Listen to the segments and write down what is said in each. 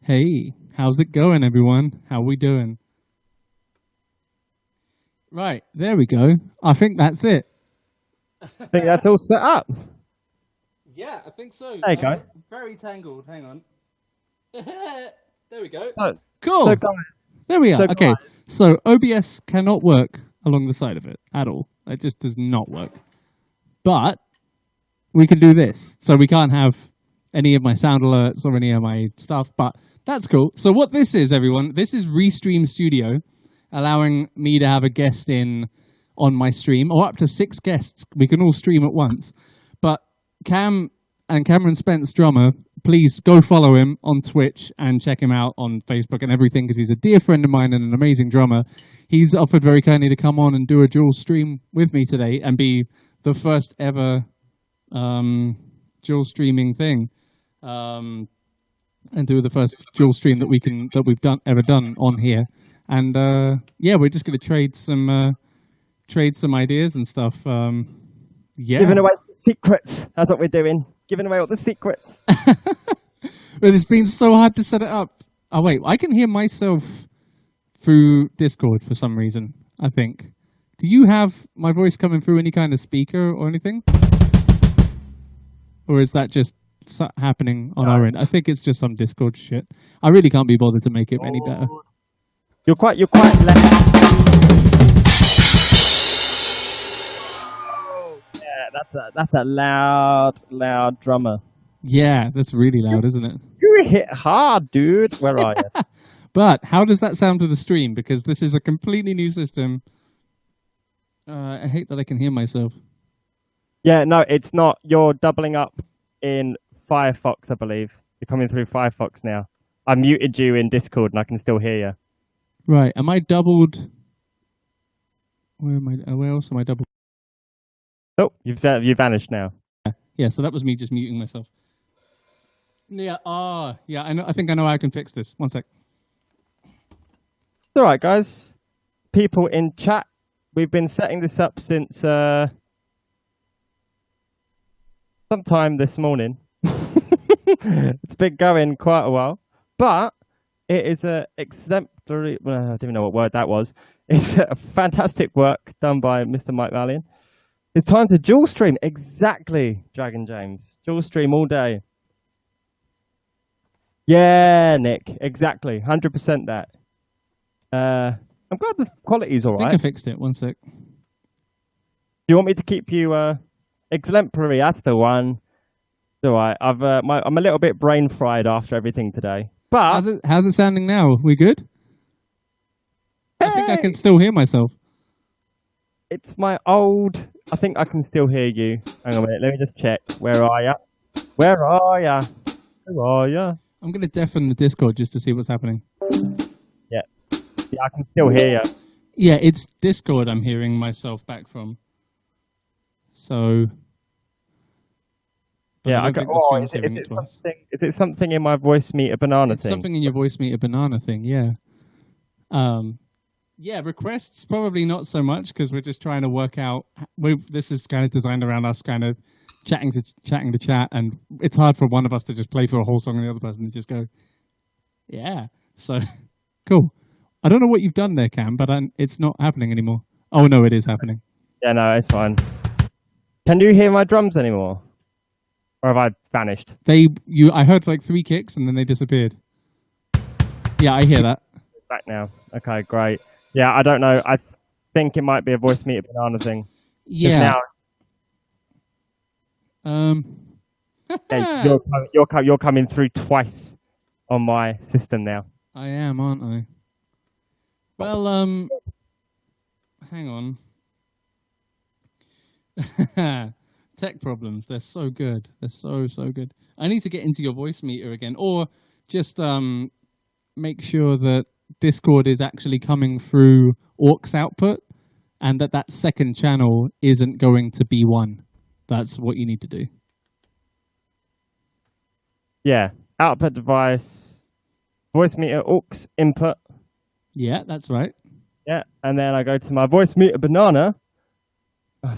Hey, how's it going, everyone? How we doing? Right, there we go. I think that's it. I think that's all set up. Yeah, I think so. There you go. Very tangled. Hang on. There we go. So, Cool. so guys, There we are. so Okay, guys- so OBS cannot work along the side of it at all. It just does not work. But we can do this. So we can't have any of my sound alerts or any of my stuff, but that's cool. So what this is, everyone, this is Restream Studio, allowing me to have a guest in on my stream, or up to 6 guests. We can all stream at once. But Cam and Cameron Spence Drummer, please go follow him on Twitch and check him out on Facebook and everything, because he's a dear friend of mine and an amazing drummer. He's offered very kindly to come on and do a dual stream with me today and be the first ever dual streaming thing, and do the first dual stream that we've ever done on here. And yeah, we're just going to trade some ideas and stuff. Yeah, giving away some secrets. That's what we're doing. Giving away all the secrets. But it's been so hard to set it up. Oh wait, I can hear myself through Discord for some reason, I think. Do you have my voice coming through any kind of speaker or anything? Or is that just happening on our end? I think it's just some Discord shit. I really can't be bothered to make it any better. You're quite loud. Yeah, that's a loud drummer. Yeah, that's really loud, isn't it? You hit hard, dude. Where are you? But how does that sound to the stream? Because this is a completely new system. I hate that I can hear myself. Yeah, no, it's not. You're doubling up in Firefox, I believe. You're coming through Firefox now. I muted you in Discord and I can still hear you. Right. Am I doubled? Where else am I doubled? Oh, you've vanished now. Yeah, so that was me just muting myself. Yeah, yeah, I think I know how I can fix this. One sec. It's all right, guys. People in chat, we've been setting this up since sometime this morning. It's been going quite a while, but it is a exemplary. Well, I don't even know what word that was. It's a fantastic work done by Mr. Mike Malyan. It's time to dual stream. Exactly, Dragon James. Dual stream all day. Yeah, Nick. Exactly. 100% that. I'm glad the quality's all I think right. I fixed it. One sec. Do you want me to keep you exemplary? That's the one. It's all right. I'm a little bit brain fried after everything today. But How's it sounding now? We good? I think I can still hear myself. it's my old. I think I can still hear you. Hang on a minute. Let me just check. Where are ya? Where are ya? Where are ya? I'm going to deafen the Discord just to see what's happening. Yeah, I can still hear you. Yeah, it's Discord I'm hearing myself back from. So... Yeah, I go. Oh, is it something in my voice meter banana thing? Something in your voice meter banana thing, yeah. Yeah, requests probably not so much, because we're just trying to work out. This is kind of designed around us kind of chatting to chat, and it's hard for one of us to just play for a whole song and the other person to just go, yeah. So, cool. I don't know what you've done there, Cam, but it's not happening anymore. Oh no, it is happening. Yeah, no, it's fine. Can you hear my drums anymore? Or have I vanished? I heard like 3 kicks and then they disappeared. Yeah, I hear that. Back now. Okay, great. Yeah, I don't know. I think it might be a voice meter banana thing. Yeah. Now, hey, you're coming through twice on my system now. I am, aren't I? Well, hang on. Tech problems. They're so good. They're so good. I need to get into your voice meter again, or just make sure that Discord is actually coming through aux output, and that second channel isn't going to be one. That's what you need to do. Yeah, output device, voice meter aux input. Yeah, that's right. Yeah, and then I go to my voice meter banana.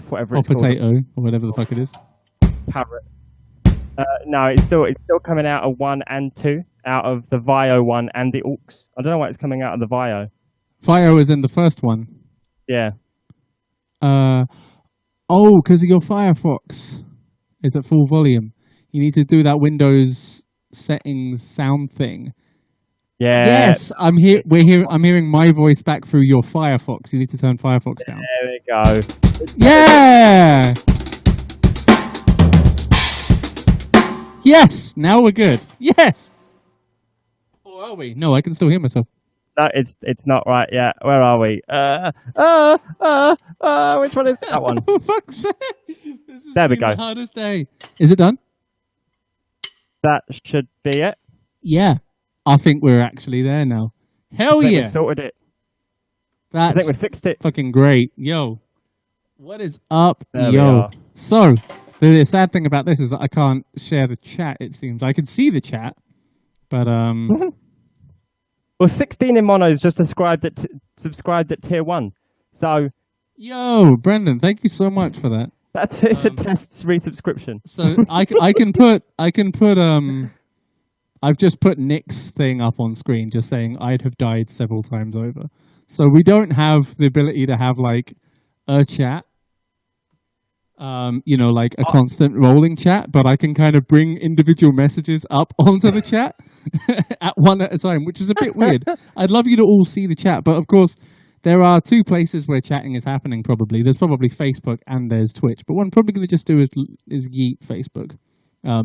Whatever or it's potato, called. or whatever the fuck it is. Parrot. No, it's still coming out of 1 and 2, out of the VIO one and the aux. I don't know why it's coming out of the VIO. VIO is in the first one. Yeah. Because your Firefox is at full volume. You need to do that Windows settings sound thing. Yeah. Yes, I'm here. I'm hearing my voice back through your Firefox. You need to turn Firefox down. There we go. Yeah. Yes. Now we're good. Yes. Or are we? No, I can still hear myself. No, it's not right yet. Where are we? Which one is that one? Oh, fuck's sake. This is There we go. The hardest day. Is it done? That should be it. Yeah. I think we're actually there now. Hell yeah. We've sorted it. I That's think we fixed it. fucking great. Yo. What is up? There we Yo. are. So, the sad thing about this is that I can't share the chat, it seems. I can see the chat, but Well, 16 in mono's just subscribed at tier 1. So yo, Brendan, thank you so much for that. it's a test resubscription. So I can put I've just put Nick's thing up on screen, just saying I'd have died several times over. So we don't have the ability to have like a chat, like a constant rolling chat, but I can kind of bring individual messages up onto the chat at one at a time, which is a bit weird. I'd love you to all see the chat, but of course there are two places where chatting is happening probably. There's probably Facebook and there's Twitch, but what I'm probably going to just do is yeet Facebook.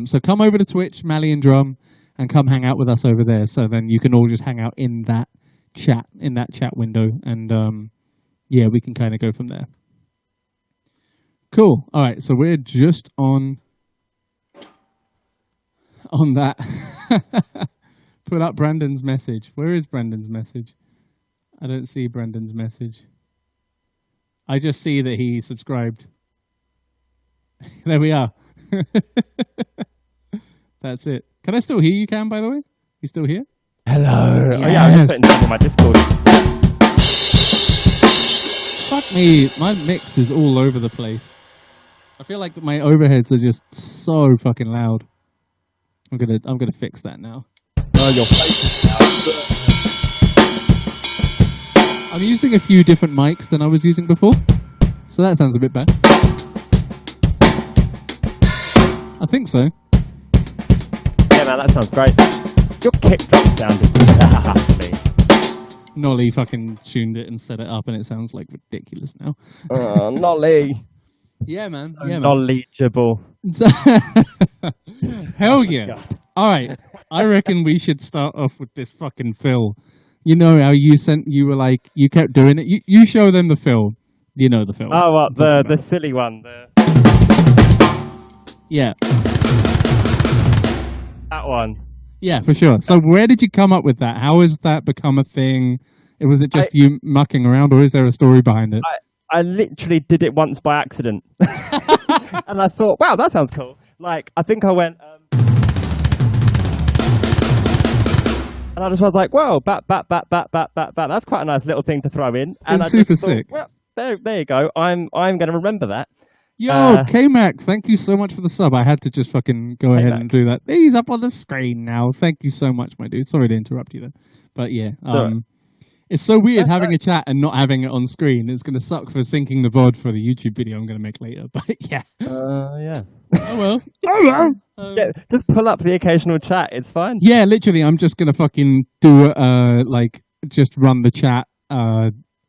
So come over to Twitch, MalyanDrum, and come hang out with us over there. So then you can all just hang out in that chat window, and we can kind of go from there. Cool. All right, so we're just on that. Put up Brandon's message. Where is Brandon's message? I don't see Brandon's message. I just see that he subscribed. There we are. That's it. Can I still hear you, Cam, by the way? You still here? Hello. Yes. Oh yeah, I'm just putting something on my Discord. Fuck me. My mix is all over the place. I feel like my overheads are just so fucking loud. I'm gonna fix that now. Oh, your face is I'm using a few different mics than I was using before, so that sounds a bit better. I think so. Yeah, man, that sounds great. Your kick drum sounded lovely. Nolly fucking tuned it and set it up, and it sounds like ridiculous now. Oh, Nolly. Yeah, man. So knowledgeable. Hell yeah. God. All right. I reckon we should start off with this fucking fill. You know how you were like, you kept doing it. You show them the fill. You know the fill. Oh, what, the silly one. Yeah. That one. Yeah, for sure. So where did you come up with that? How has that become a thing? Was it just you mucking around, or is there a story behind it? I literally did it once by accident. And I thought, wow, that sounds cool. Like, I think I went... and I just was like, whoa, bat. That's quite a nice little thing to throw in. And It's I super just thought, sick. Well, there you go. I'm going to remember that. Yo, K-Mac, thank you so much for the sub. I had to just fucking go ahead and do that. He's up on the screen now. Thank you so much, my dude. Sorry to interrupt you there. But yeah, it's so weird having a chat and not having it on screen. It's going to suck for syncing the VOD for the YouTube video I'm going to make later. But yeah. Yeah. Oh well. Yeah, just pull up the occasional chat. It's fine. Yeah, literally, I'm just going to fucking do just run the chat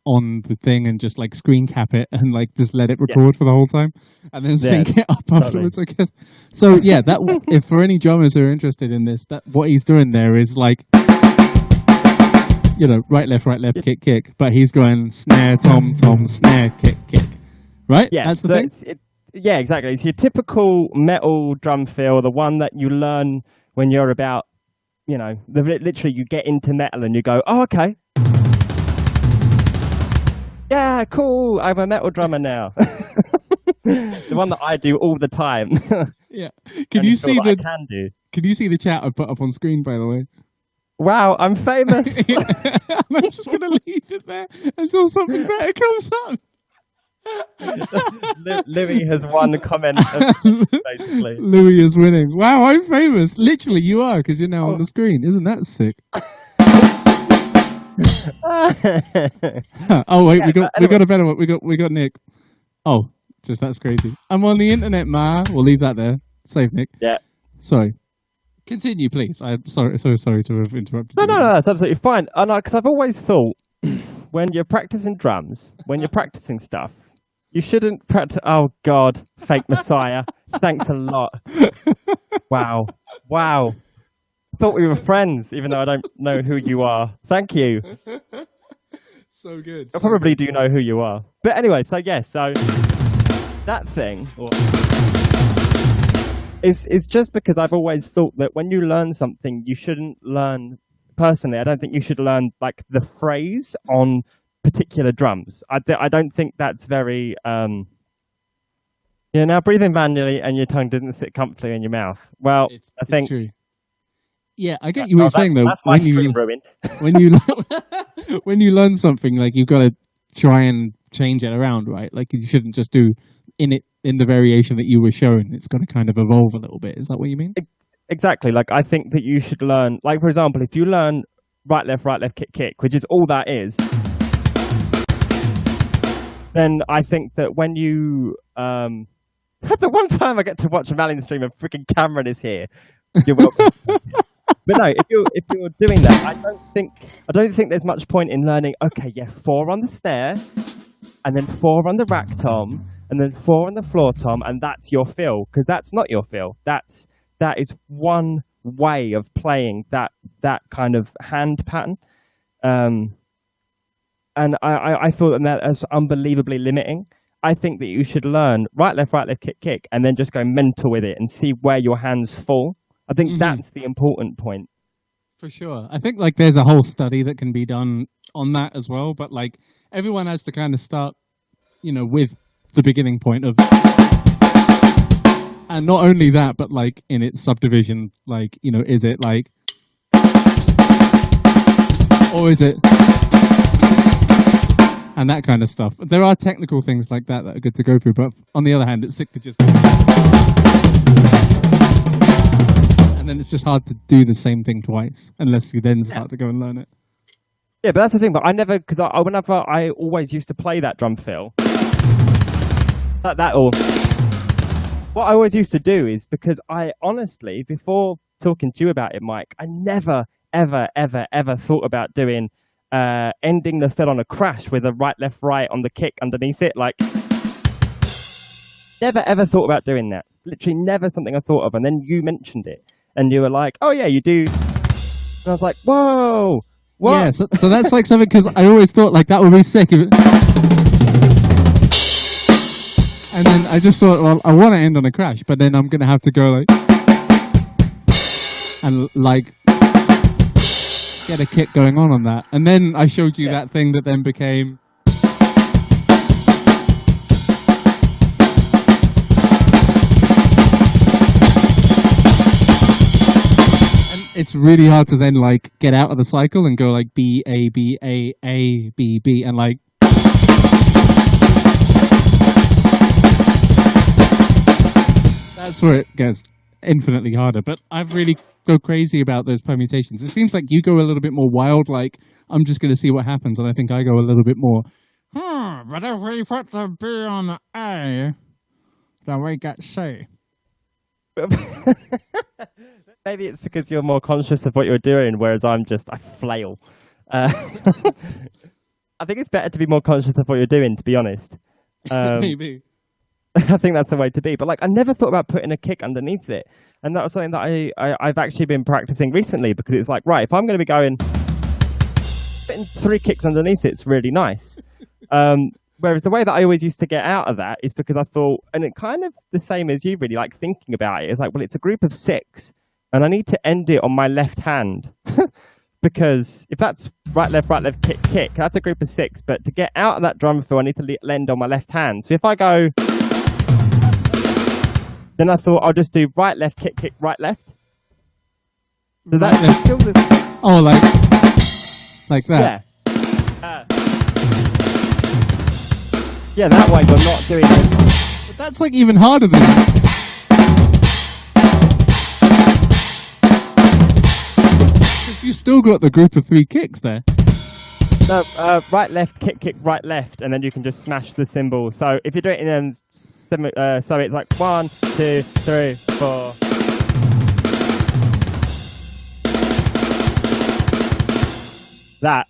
on the thing and just like screen cap it and like just let it record for the whole time and then sync it up afterwards, I guess. So yeah, that if for any drummers who are interested in this, that what he's doing there is like, right, left, kick, but he's going snare, tom, snare, kick, right? Yeah, that's the thing. Yeah, exactly. It's your typical metal drum fill, the one that you learn when you're about, literally you get into metal and you go, oh, okay. Yeah, cool. I'm a metal drummer now. The one that I do all the time. Yeah. Can you see the chat I put up on screen, by the way? Wow, I'm famous. I'm just going to leave it there until something better comes up. Louis has won comment, basically. Louis is winning. Wow, I'm famous. Literally, you are, because you're now on the screen. Isn't that sick? Oh wait, Yeah, we got a better one. We got Nick. Oh, just that's crazy. I'm on the internet, ma. We'll leave that there. Save Nick. Yeah. Sorry. Continue, please. I'm sorry. So sorry to have interrupted. No, that's absolutely fine. I know, because I've always thought when you're practicing drums, when you're practicing stuff, you shouldn't practice. Oh God, fake Messiah. Thanks a lot. Wow. Thought we were friends, even though I don't know who you are. Thank you. So good. I probably do know who you are. But anyway, so that thing is just because I've always thought that when you learn something, you shouldn't learn. Personally, I don't think you should learn like the phrase on particular drums. I don't think that's very. Now breathe in manually and your tongue didn't sit comfortably in your mouth. Well, I think. It's true. Yeah, I get you were saying though. That's my stream ruined. When you learn something, like you've got to try and change it around, right? Like you shouldn't just do in the variation that you were shown. It's got to kind of evolve a little bit. Is that what you mean? Exactly. Like I think that you should learn. Like for example, if you learn right, left, kick, kick, which is all that is, then I think that when you the one time I get to watch a Malyan stream and freaking Cameron is here, you're welcome. But no, if you're doing that, I don't think there's much point in learning. Okay, yeah, 4 on the snare, and then 4 on the rack tom, and then 4 on the floor tom, and that's your fill. Because that's not your fill. That is one way of playing that kind of hand pattern. And I thought that as unbelievably limiting. I think that you should learn right, left, kick, kick, and then just go mental with it and see where your hands fall. I think that's the important point. For sure. I think like there's a whole study that can be done on that as well, but like everyone has to kind of start, with the beginning point of, and not only that, but like in its subdivision, like, is it like, or is it, and that kind of stuff. There are technical things like that are good to go through, but on the other hand, it's sick to just, and then it's just hard to do the same thing twice unless you then start to go and learn it. Yeah, but that's the thing. But I never, because I always used to play that drum fill. What I always used to do is, because I honestly, before talking to you about it, Mike, I never, ever, ever, ever thought about doing ending the fill on a crash with a right, left, right on the kick underneath it. Like, never, ever thought about doing that. Literally never something I thought of. And then you mentioned it. And you were like, oh, yeah, you do. And I was like, whoa. What? Yeah, so that's like something, because I always thought like that would be sick. And then I just thought, well, I want to end on a crash, but then I'm going to have to go like, and like, get a kick going on that. And then I showed you that thing that then became. It's really hard to then like get out of the cycle and go like B A B A A B B and like that's where it gets infinitely harder. But I really go crazy about those permutations. It seems like you go a little bit more wild, like I'm just going to see what happens, and I think I go a little bit more. But if we put the B on the A, then we get C. Maybe it's because you're more conscious of what you're doing, whereas I flail. I think it's better to be more conscious of what you're doing, to be honest. Maybe. I think that's the way to be. But like, I never thought about putting a kick underneath it. And that was something that I've actually been practicing recently, because it's like, right, if I'm going to be putting 3 kicks underneath it's really nice. Whereas the way that I always used to get out of that is because I thought, and it kind of the same as you really, like thinking about it, it's like, well, it's a group of 6 and I need to end it on my left hand. Because if that's right, left, kick, kick, that's a group of 6. But to get out of that drum fill, I need to end on my left hand. So if I go, then I thought I'll just do right, left, kick, kick, right, left. So Right, that's left. still this. Oh, like that. Yeah. Yeah, that way you're not doing it. But that's like even harder than that. Because you still got the group of 3 kicks there. No, right, left, kick, right, left, and then you can just smash the cymbal. So if you do it in so it's like 1, 2, 3, 4. That.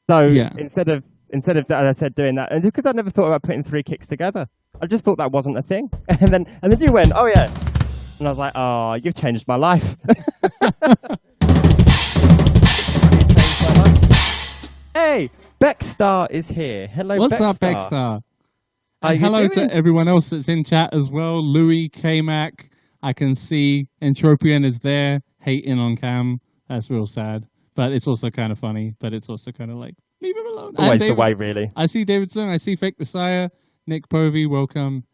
So Yeah. instead of as I said, doing that, and because I never thought about putting 3 kicks together, I just thought that wasn't a thing. And then you went, oh yeah, and I was like, oh, you've changed my life. Hey, Beckstar is here. Hello, What's Beckstar. up, Beckstar? How And you hello doing? to everyone else that's in chat as well. Louis, K-Mac, I can see Entropian is there, hating on Cam. That's real sad. But it's also kind of funny. But it's also kind of like, leave him alone. Always David, the way, really. I see Davidson. I see Fake Messiah. Nick Povey, welcome.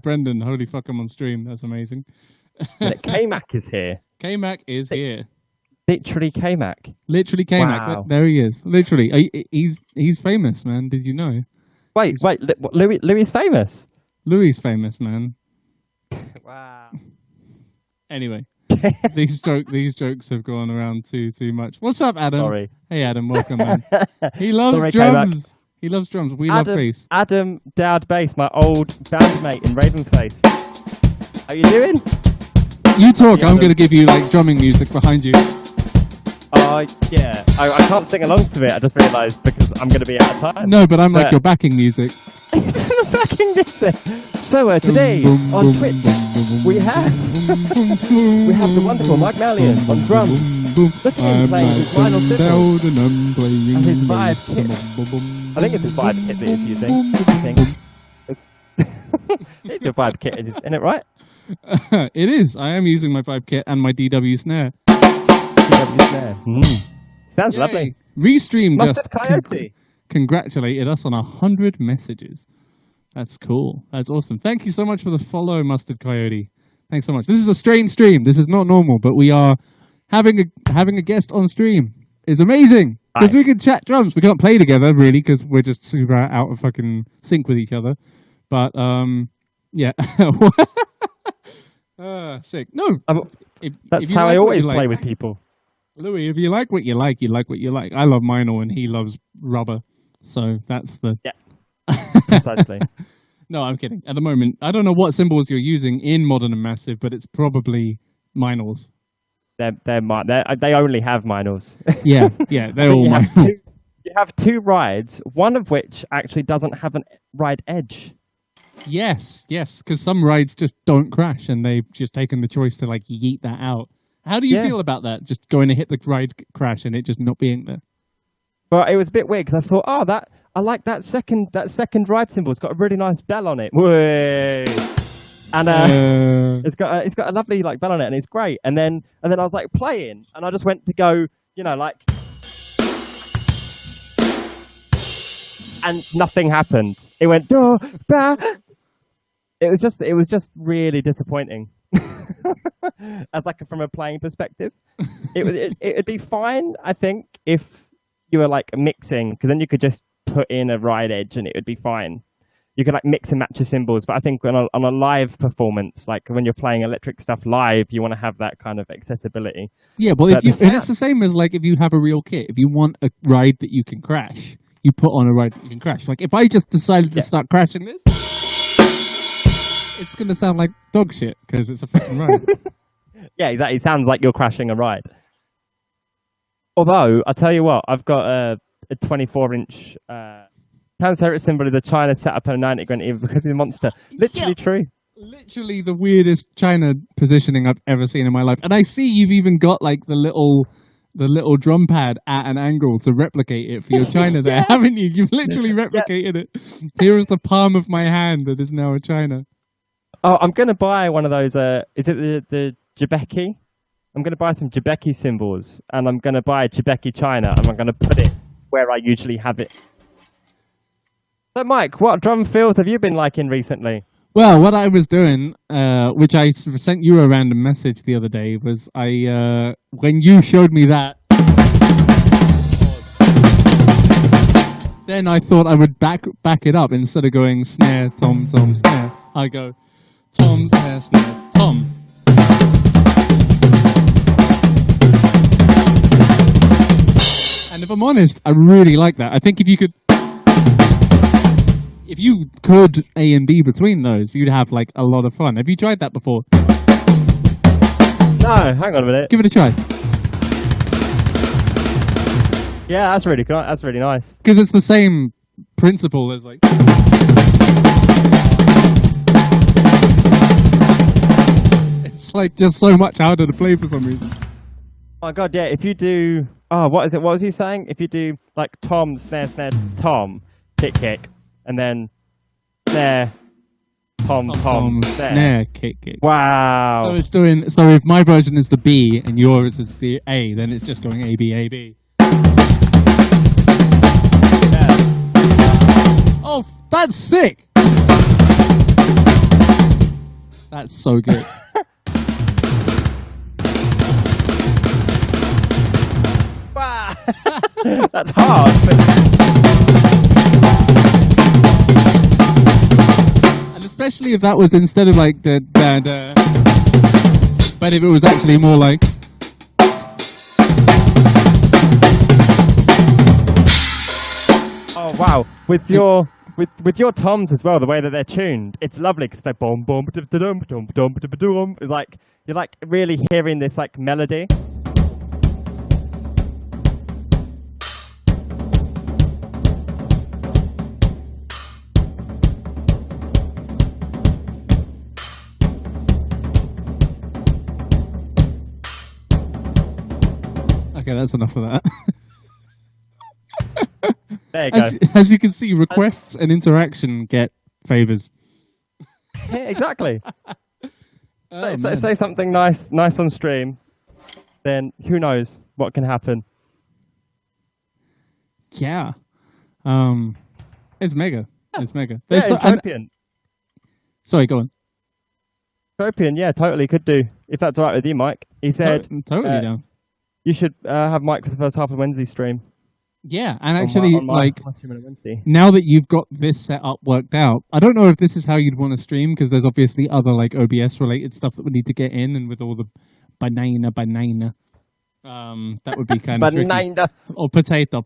Brendan, holy fuck, I'm on stream. That's amazing. K-Mac is here. K-Mac is here. Literally K-Mac. Literally K-Mac. Wow. There he is. Literally. He's famous, man. Did you know? Wait, Louis is famous? Louis is famous, man. Wow. Anyway. these jokes have gone around too much. What's up, Adam? Sorry. Hey, Adam, welcome, man. He loves Sorry, drums. He loves drums. We love bass. Adam Dowd Bass, my old bandmate in Ravenface. How you doing? You talk. Yeah, I'm going to give you like drumming music behind you. Yeah. I can't sing along to it. I just realised because I'm going to be out of time. No, but I'm like your backing music. It's backing music. So today on Twitch we have the wonderful Mike Malyan on drums. The Tim playing his vinyl cymbals and his vibe kit. I think it's his vibe kit that he's using. It's your vibe kit, isn't it, right? It is. I am using my 5 kit and my DW snare. DW snare. Sounds Yay. lovely. Restream Mustard just Coyote. congratulated us on 100 messages. That's cool. That's awesome. Thank you so much for the follow, Mustard Coyote. Thanks so much. This is a strange stream. This is not normal, but we are having a guest on stream. It's amazing because we can chat drums. We can't play together really because we're just super out of fucking sync with each other. But yeah, sick. No, That's if you how like I what always you play like, with people. Louis, if you like what you like, you like what you like. I love Minor and he loves rubber, so that's the Precisely. No, I'm kidding. At the moment, I don't know what symbols you're using in Modern and Massive, but it's probably Minors. They only have minors. Yeah, they're all Minors. You have 2 rides, one of which actually doesn't have a ride edge. Yes, because some rides just don't crash, and they've just taken the choice to like yeet that out. How do you feel about that? Just going to hit the ride crash and it just not being there. But it was a bit weird because I thought, I like that second ride symbol. It's got a really nice bell on it. Way. And it's got a lovely like bell on it, and it's great. And then I was like playing, and I just went to go, like, and nothing happened. It went do ba. It was just really disappointing. As like from a playing perspective, it'd be fine, I think, if you were like mixing, because then you could just put in a ride edge and it would be fine. You could like mix and match your cymbals, but I think on a live performance, like when you're playing electric stuff live, you want to have that kind of accessibility. Yeah, well, and it's the same as like if you have a real kit. If you want a ride that you can crash, you put on a ride that you can crash. Like if I just decided to start crashing this, it's going to sound like dog shit because it's a fucking ride. Yeah, exactly. It sounds like you're crashing a ride. Although, I'll tell you what, I've got a 24-inch Panasonic symbol of the China set up at a 90 grand even because of the monster. Literally true. Literally the weirdest China positioning I've ever seen in my life. And I see you've even got like the little drum pad at an angle to replicate it for your China there, haven't you? You've literally replicated it. Here is the palm of my hand that is now a China. Oh, I'm going to buy one of those, is it the Jabeki? I'm going to buy some Jabeki symbols, and I'm going to buy Jabeki China, and I'm going to put it where I usually have it. So, Mike, what drum fills have you been liking recently? Well, what I was doing, which I sent you a random message the other day, was when you showed me that, Then I thought I would back it up instead of going snare, tom, tom, snare. I go tom, snare, snare, tom. And if I'm honest, I really like that. I think if you could A and B between those, you'd have like a lot of fun. Have you tried that before? No, hang on a minute. Give it a try. Yeah, that's really cool. That's really nice. Because it's the same principle as like. It's like just so much harder to play for some reason. Oh my god, yeah. If you do, what is it? What was he saying? If you do like tom, snare, snare, tom, kick, and then snare, tom, snare, kick. Wow. So it's doing. So if my version is the B and yours is the A, then it's just going A B A B. Yeah. Oh, that's sick. That's so good. Wow. That's hard. And especially if that was instead of like the but if it was actually more like. Oh wow! With your toms as well, the way that they're tuned, it's lovely because they're boom boom dum dum dum dum dum. It's like you're like really hearing this like melody. Okay, that's enough of that. There you go. As you can see, requests and interaction get favors. Yeah, exactly. Oh, say something nice on stream, then who knows what can happen. Yeah. It's mega. It's mega. Yeah, Tropian. Sorry, go on. Tropian, yeah, totally could do. If that's all right with you, Mike. He said... Totally down. You should have Mike for the first half of Wednesday stream. Yeah, and actually, on my like, stream on Wednesday. now that you've got this set up worked out, I don't know if this is how you'd want to stream, because there's obviously other, like, OBS-related stuff that we need to get in, and with all the banana, that would be kind of tricky. Or potato.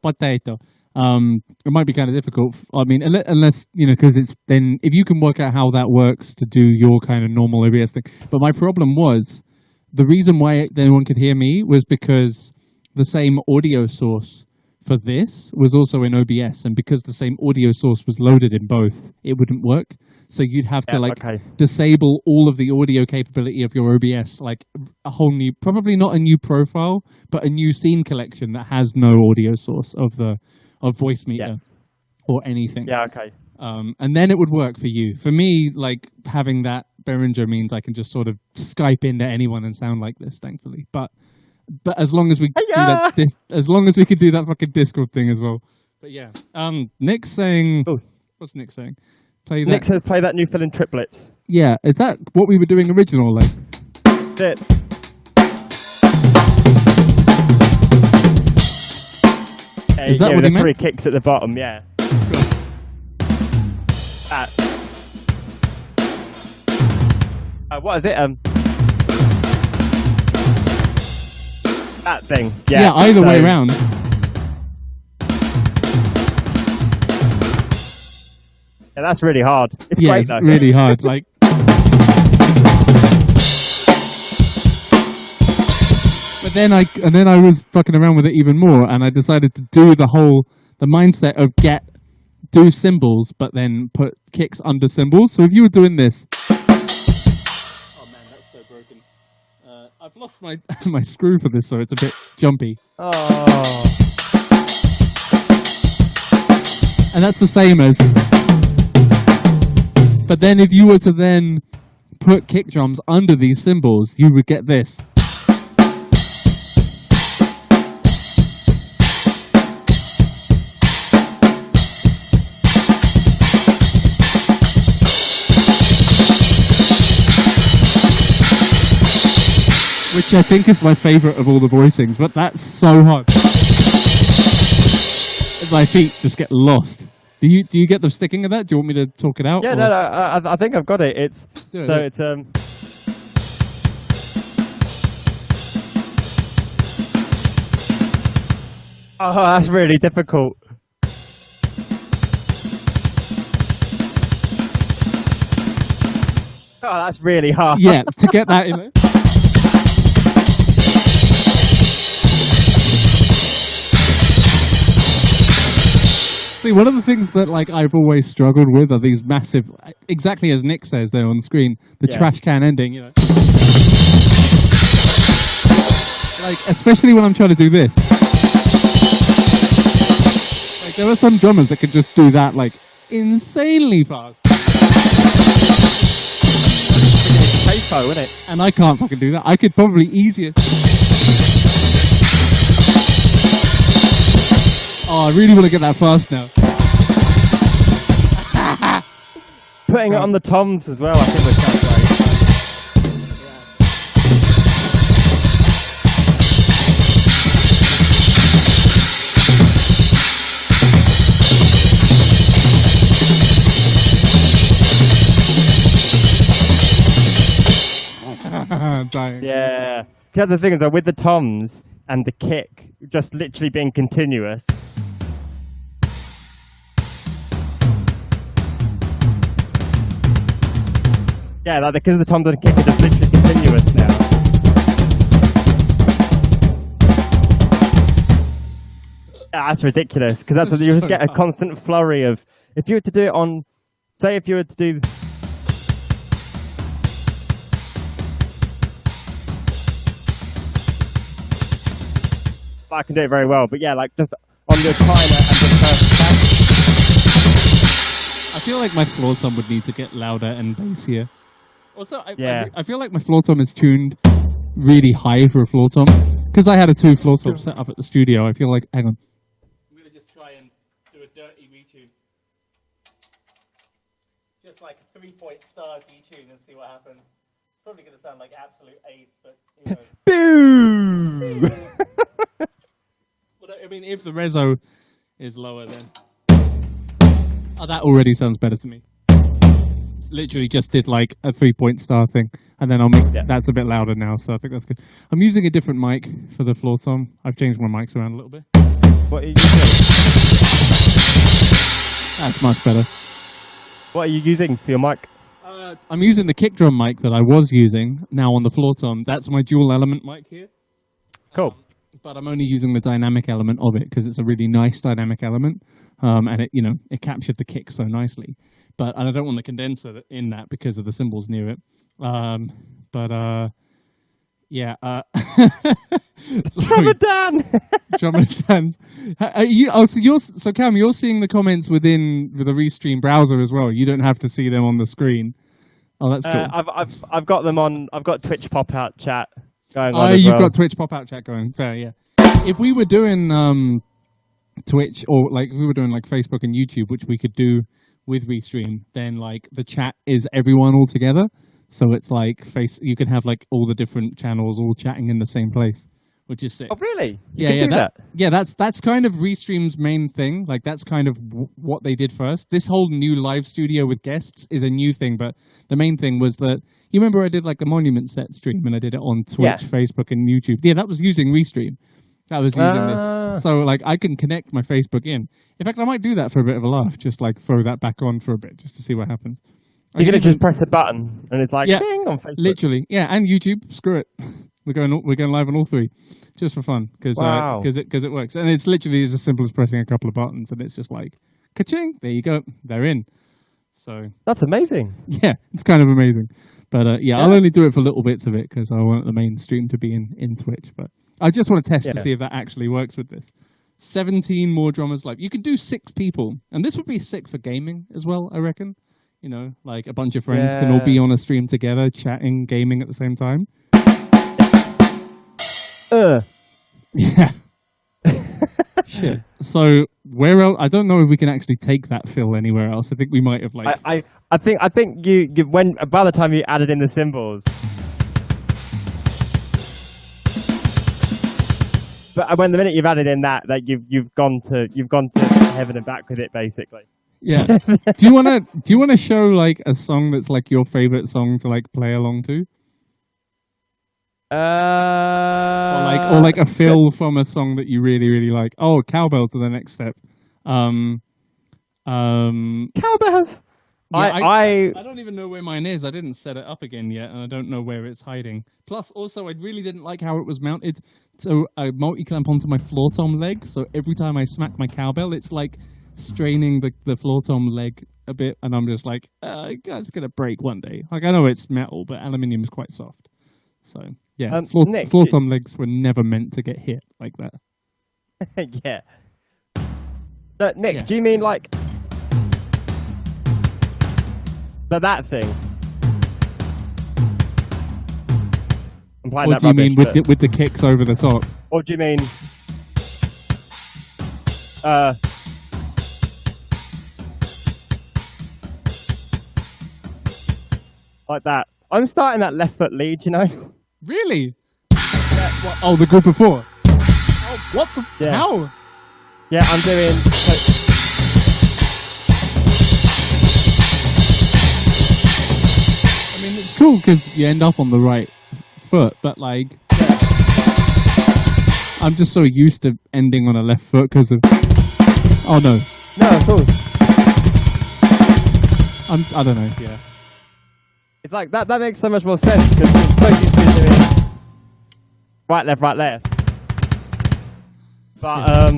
It might be kind of difficult. I mean, unless, because it's then, if you can work out how that works to do your kind of normal OBS thing. But my problem was, the reason why no one could hear me was because the same audio source for this was also in OBS, and because the same audio source was loaded in both, it wouldn't work. So you'd have to disable all of the audio capability of your OBS, like a whole new, probably not a new profile, but a new scene collection that has no audio source of voice meter or anything. Yeah, okay. And then it would work for you. For me, like having that Behringer means I can just sort of Skype into anyone and sound like this, thankfully. But as long as we do that, as long as we can do that fucking Discord thing as well. But yeah, Nick's saying, what's Nick saying? Nick says play that new fill in triplets. Yeah, is that what we were doing originally? That's it. Is that what he meant? 3 kicks at the bottom, yeah. Cool. What is it? That thing. Yeah, either way around. Yeah, that's really hard. It's great though. It's really hard. Like, but then I was fucking around with it even more, and I decided to do the mindset of do cymbals, but then put kicks under cymbals. So if you were doing this. Oh man, that's so broken. I've lost my my screw for this, so it's a bit jumpy. Oh. And that's the same as. But then if you were to then put kick drums under these cymbals, you would get this. Which I think is my favorite of all the voicings, but that's so hot. My feet just get lost. Do you get the sticking of that? Do you want me to talk it out? Yeah, or? no, I think I've got it. It's Do it, so do it. it's Oh, that's really difficult. Oh, that's really hard. Yeah, to get that in there. See, one of the things that like I've always struggled with are these massive, exactly as Nick says there on screen, the trash can ending, you know. Like, especially when I'm trying to do this. Like, there are some drummers that can just do that, like, insanely fast. Tempo, isn't it? And I can't fucking do that. I could probably easier. Oh, I really want to get that fast now. Putting it on the toms as well, I think would sound great. Dying. Yeah. The other thing is, with the toms and the kick just literally being continuous. Yeah, like because the toms and the kick are just literally continuous now. Yeah, that's ridiculous because that's you just get a constant flurry of. If you were to do it on, say, if you were to do. I can do it very well, but yeah, like just on your timer and just I feel like my floor tom would need to get louder and bassier. Also, Yeah. I feel like my floor tom is tuned really high for a floor tom. Because I had a 2 floor tom set up at the studio, I feel like... Hang on. I'm going to just try and do a dirty retune. Just like a 3-point star retune and see what happens. It's probably going to sound like absolute AIDS, but... You know. Boo! Well, I mean, if the reso is lower, then... Oh, that already sounds better to me. Literally just did like a 3-point star thing, and then I'll make that's a bit louder now, so I think that's good. I'm using a different mic for the floor tom. I've changed my mics around a little bit. What are you using? That's much better. What are you using for your mic? I'm using the kick drum mic that I was using now on the floor tom. That's my dual element mic here. Cool. But I'm only using the dynamic element of it because it's a really nice dynamic element, and it it captured the kick so nicely. But I don't want the condenser in that because of the cymbals near it. Yeah. Drummer Dan. Drummer Dan. So Cam, you're seeing the comments within the Restream browser as well. You don't have to see them on the screen. Oh, that's cool. I've got them on. I've got Twitch pop out chat going on. Oh, as you've well. got Twitch pop out chat going. Fair, yeah. If we were doing Twitch or like if we were doing like Facebook and YouTube, which we could do with Restream, then like the chat is everyone all together. So it's like you can have like all the different channels all chatting in the same place, which is sick. Oh, really? That's kind of Restream's main thing. Like that's kind of what they did first. This whole new live studio with guests is a new thing, but the main thing was that you remember I did like the Monument Set stream and I did it on Twitch, Facebook, and YouTube. Yeah, that was using Restream. That was using this. So like I can connect my Facebook in. In fact, I might do that for a bit of a laugh. Just like throw that back on for a bit, just to see what happens. You're gonna just press a button and it's like ding on Facebook. Literally, yeah, and YouTube. Screw it. We're going live on all three, just for fun, because it works, and it's literally as simple as pressing a couple of buttons, and it's just like, ka-ching, there you go, they're in. So that's amazing. Yeah, it's kind of amazing, but I'll only do it for little bits of it because I want the main stream to be in Twitch. But I just want to test to see if that actually works with this. 17 more drummers live. You can do 6 people, and this would be sick for gaming as well, I reckon. You know, like a bunch of friends can all be on a stream together, chatting, gaming at the same time. Yeah. Shit. So where else? I don't know if we can actually take that fill anywhere else. I think we might have like. I think you when by the time you added in the cymbals. But when the minute you've added in that you've gone to heaven and back with it, basically. Yeah. Do you wanna show like a song that's like your favorite song to like play along to? Or like a fill from a song that you really, really like. Oh, cowbells are the next step. Cowbells. Yeah, I don't even know where mine is. I didn't set it up again yet, and I don't know where it's hiding. Plus, also, I really didn't like how it was mounted to a multi-clamp onto my floor tom leg. So every time I smack my cowbell, it's like straining the floor tom leg a bit, and I'm just like, it's gonna break one day. Like I know it's metal, but aluminium is quite soft. So yeah, floor tom legs were never meant to get hit like that. Yeah. Nick, yeah. Do you mean like that thing? I'm playing what that do you mean with the kicks over the top? Or do you mean like that? I'm starting that left foot lead, you know? Really? Oh, the group of four. Oh, what the? Yeah. How? Yeah, I'm doing. I mean, it's cool because you end up on the right foot, but like, I'm just so used to ending on a left foot because of. Oh no. No, of course. I don't know. Yeah. It's like that. That makes so much more sense because I'm supposed to be doing right, left, right, left. But yeah.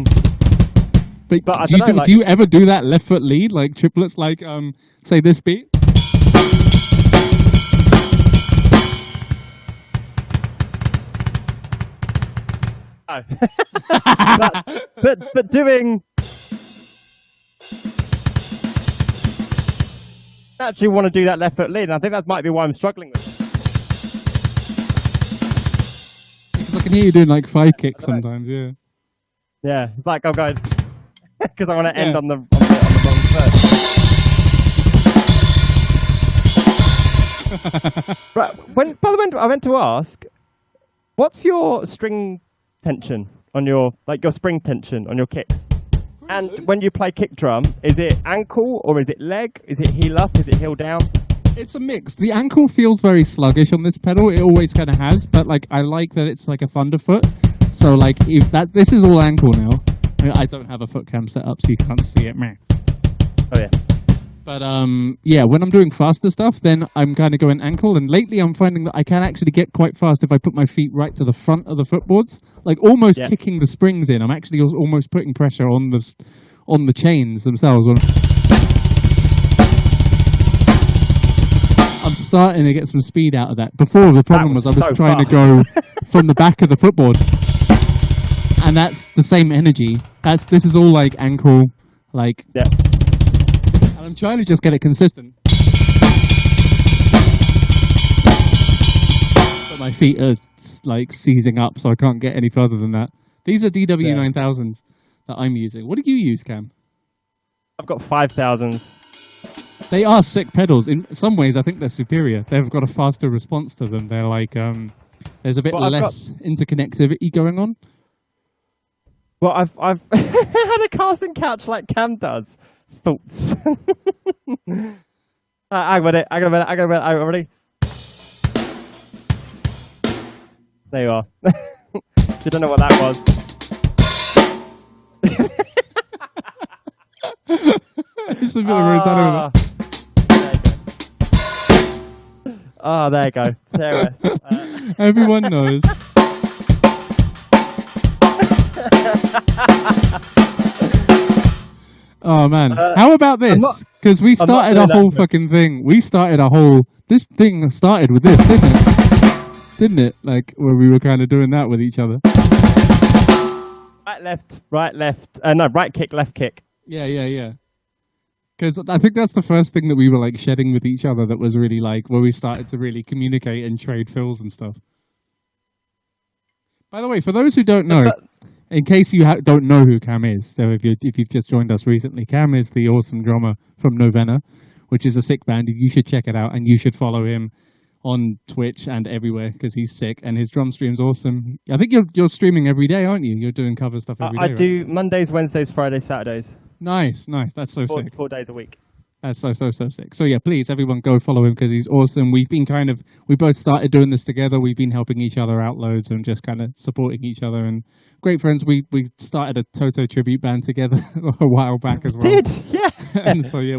But do you ever do that left foot lead like triplets? Like say this beat. No. but doing. I actually want to do that left foot lead, and I think that might be why I'm struggling with it. Because I can hear you doing like 5 kicks sometimes, yeah. Yeah, it's like I'm going because I want to end on the wrong foot. Right. By the way, I meant to ask, what's your string tension on your spring tension on your kicks? And when you play kick drum, is it ankle or is it leg? Is it heel up? Is it heel down? It's a mix. The ankle feels very sluggish on this pedal. It always kind of has, but like I like that it's like a thunderfoot. So like if this is all ankle now. I don't have a foot cam set up, so you can't see it, man. Oh yeah. But yeah, when I'm doing faster stuff, then I'm kind of going ankle. And lately, I'm finding that I can actually get quite fast if I put my feet right to the front of the footboards, like almost kicking the springs in. I'm actually almost putting pressure on the chains themselves. I'm starting to get some speed out of that. Before, the problem was I was trying to go from the back of the footboard, and that's the same energy. This is all like ankle, like. Yeah. And I'm trying to just get it consistent. But my feet are like seizing up, so I can't get any further than that. These are DW9000s that I'm using. What do you use, Cam? I've got 5000s. They are sick pedals. In some ways, I think they're superior. They've got a faster response to them. They're like, there's a bit less interconnectivity going on. Well, I've had a casting couch like Cam does. Thoughts. I got it. Ready? There you are. You don't know what that was. It's a bit of Rosanna. Oh, there you go. Sarah. Everyone knows. Oh man, how about this? Because we started a whole fucking thing. This thing started with this, didn't it? Like where we were kind of doing that with each other. Right, left. No, right kick, left kick. Yeah. Because I think that's the first thing that we were like shedding with each other that was really like where we started to really communicate and trade fills and stuff. By the way, for those who don't know, in case you don't know who Cam is, so if you've just joined us recently, Cam is the awesome drummer from Novena, which is a sick band. You should check it out and you should follow him on Twitch and everywhere because he's sick, and his drum stream's awesome. I think you're streaming every day, aren't you? You're doing cover stuff every day. I right? do Mondays, Wednesdays, Fridays, Saturdays. Nice. That's so sick. 4 days a week. That's so sick. So yeah, please everyone go follow him because he's awesome. We both started doing this together. We've been helping each other out loads and just kind of supporting each other and great friends. We started a Toto tribute band together a while back as well. Yeah. And so yeah,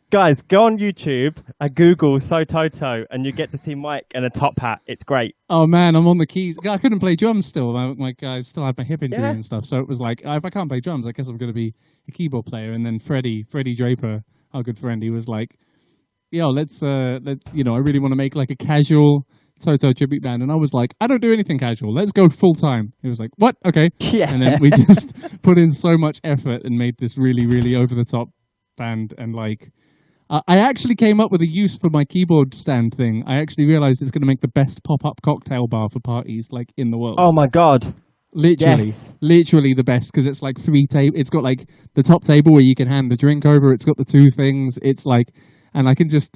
Guys, go on YouTube and Google So Toto and you get to see Mike in a top hat. It's great. Oh man, I'm on the keys. I couldn't play drums still. I still had my hip injury and stuff. So it was like, if I can't play drums, I guess I'm going to be a keyboard player. And then Freddie Draper, our good friend, he was like, yo, let's I really want to make like a casual Toto tribute band. And I was like, I don't do anything casual. Let's go full time. He was like, what? Okay. Yeah. And then we just put in so much effort and made this really, really over the top band. And like, I actually came up with a use for my keyboard stand thing. I actually realized it's going to make the best pop-up cocktail bar for parties like in the world. Oh my God. Literally the best because it's like 3 tables. It's got like the top table where you can hand the drink over. It's got the 2 things. It's like, and I could just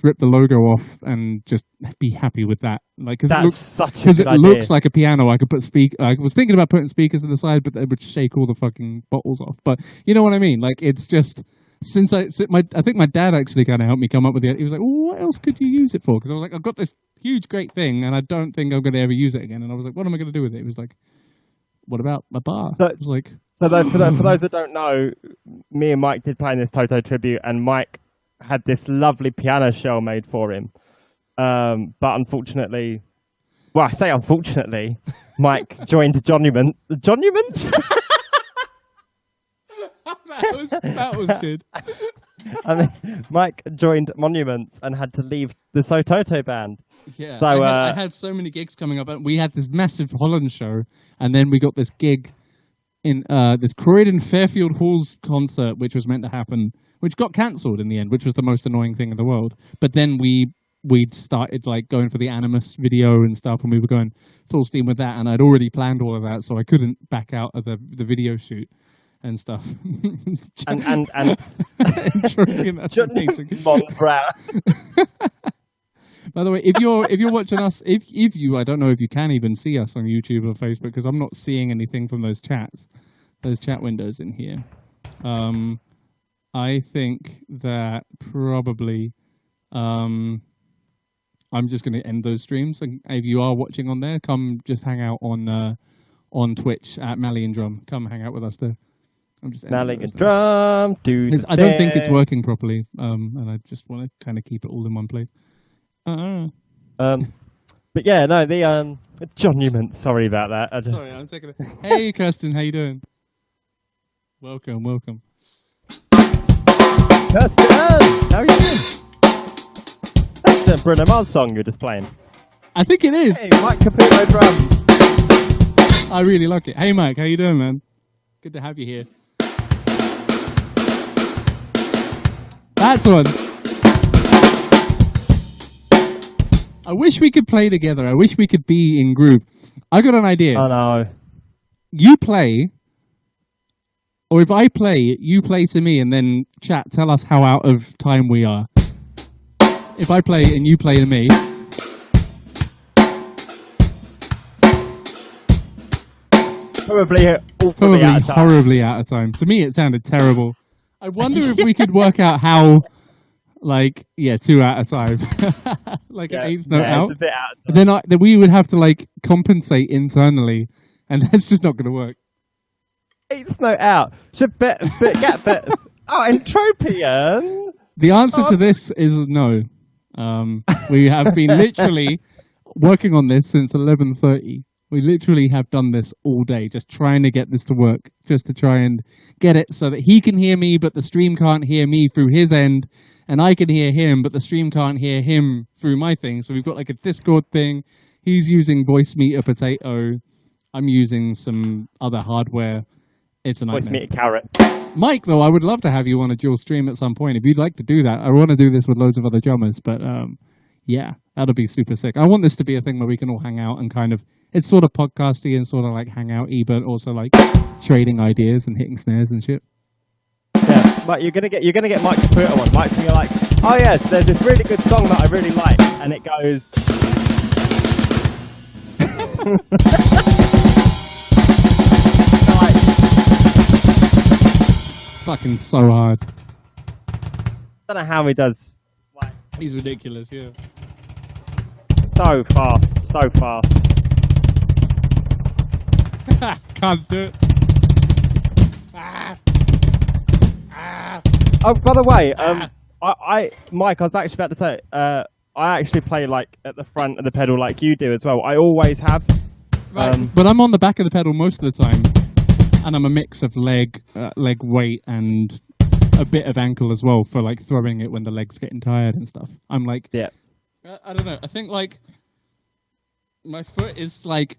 rip the logo off and just be happy with that. Like, because it looks like a piano. I could put I was thinking about putting speakers on the side, but they would shake all the fucking bottles off. But you know what I mean? Like, it's just. I think my dad actually kind of helped me come up with it. He was like, well, what else could you use it for? Because I was like, I've got this huge, great thing, and I don't think I'm going to ever use it again. And I was like, what am I going to do with it? He was like, what about a bar? I was like, for those that don't know, me and Mike did play in this Toto tribute, and Mike had this lovely piano shell made for him. But unfortunately, well, I say unfortunately, Mike joined Jonuments. that was good. I mean, Mike joined Monuments and had to leave the So Toto band. Yeah, so I had so many gigs coming up. We had this massive Holland show, and then we got this gig in this Croydon Fairfield Halls concert, which was meant to happen, which got cancelled in the end, which was the most annoying thing in the world. But then we'd started like going for the Animus video and stuff, and we were going full steam with that. And I'd already planned all of that, so I couldn't back out of the video shoot and stuff. and that's amazing. By the way, if you're watching us, if you, I don't know if you can even see us on YouTube or Facebook because I'm not seeing anything from those chat windows in here. I think that probably I'm just going to end those streams. And if you are watching on there, come just hang out on Twitch at MalyanDrum. Come hang out with us there. I'm just MalyanDrum. I don't think it's working properly, and I just want to kind of keep it all in one place. But yeah, no, the Jonuments. Sorry about that. Sorry, I'm taking it. Hey, Kirsten, how you doing? Welcome. Kirsten, how are you doing? That's a Bruno Mars song you're just playing. I think it is. Hey, Mike Caputo drums. I really like it. Hey, Mike, how you doing, man? Good to have you here. That's one. I wish we could play together. I wish we could be in group. I got an idea. Oh, no. You play, or if I play, you play to me, and then chat, tell us how out of time we are. If I play and you play to me. Probably horribly out of time. To me, it sounded terrible. I wonder if we could work out how, 2 out of time. An eighth note out. It's a bit out of time. Then we would have to, compensate internally, and that's just not going to work. Eighth note out. Should get better. Oh, Entropian. The answer to this is no. We have been literally working on this since 11:30. We literally have done this all day, just trying to get this to work, just to try and get it so that he can hear me, but the stream can't hear me through his end, and I can hear him, but the stream can't hear him through my thing. So we've got a Discord thing. He's using Voice Meter Potato. I'm using some other hardware. It's a nightmare. Voice Meter Carrot. Mike, though, I would love to have you on a dual stream at some point. If you'd like to do that, I want to do this with loads of other drummers, but yeah, that'll be super sick. I want this to be a thing where we can all hang out and kind of, it's sort of podcasty and sort of hangout-y, but also trading ideas and hitting snares and shit. Yeah, but you're gonna get Mike Caputo on. Mike's gonna Oh yes, there's this really good song that I really like, and it goes. Fucking so hard. I don't know how he does. Like, He's ridiculous, yeah. so fast, so fast. Can't do it. Ah. Ah. Oh, by the way, Mike, I was actually about to say, I actually play like at the front of the pedal like you do as well. I always have. Right. But I'm on the back of the pedal most of the time, and I'm a mix of leg weight and a bit of ankle as well for like throwing it when the leg's getting tired and stuff. I'm like, yeah. I don't know. I think like my foot is like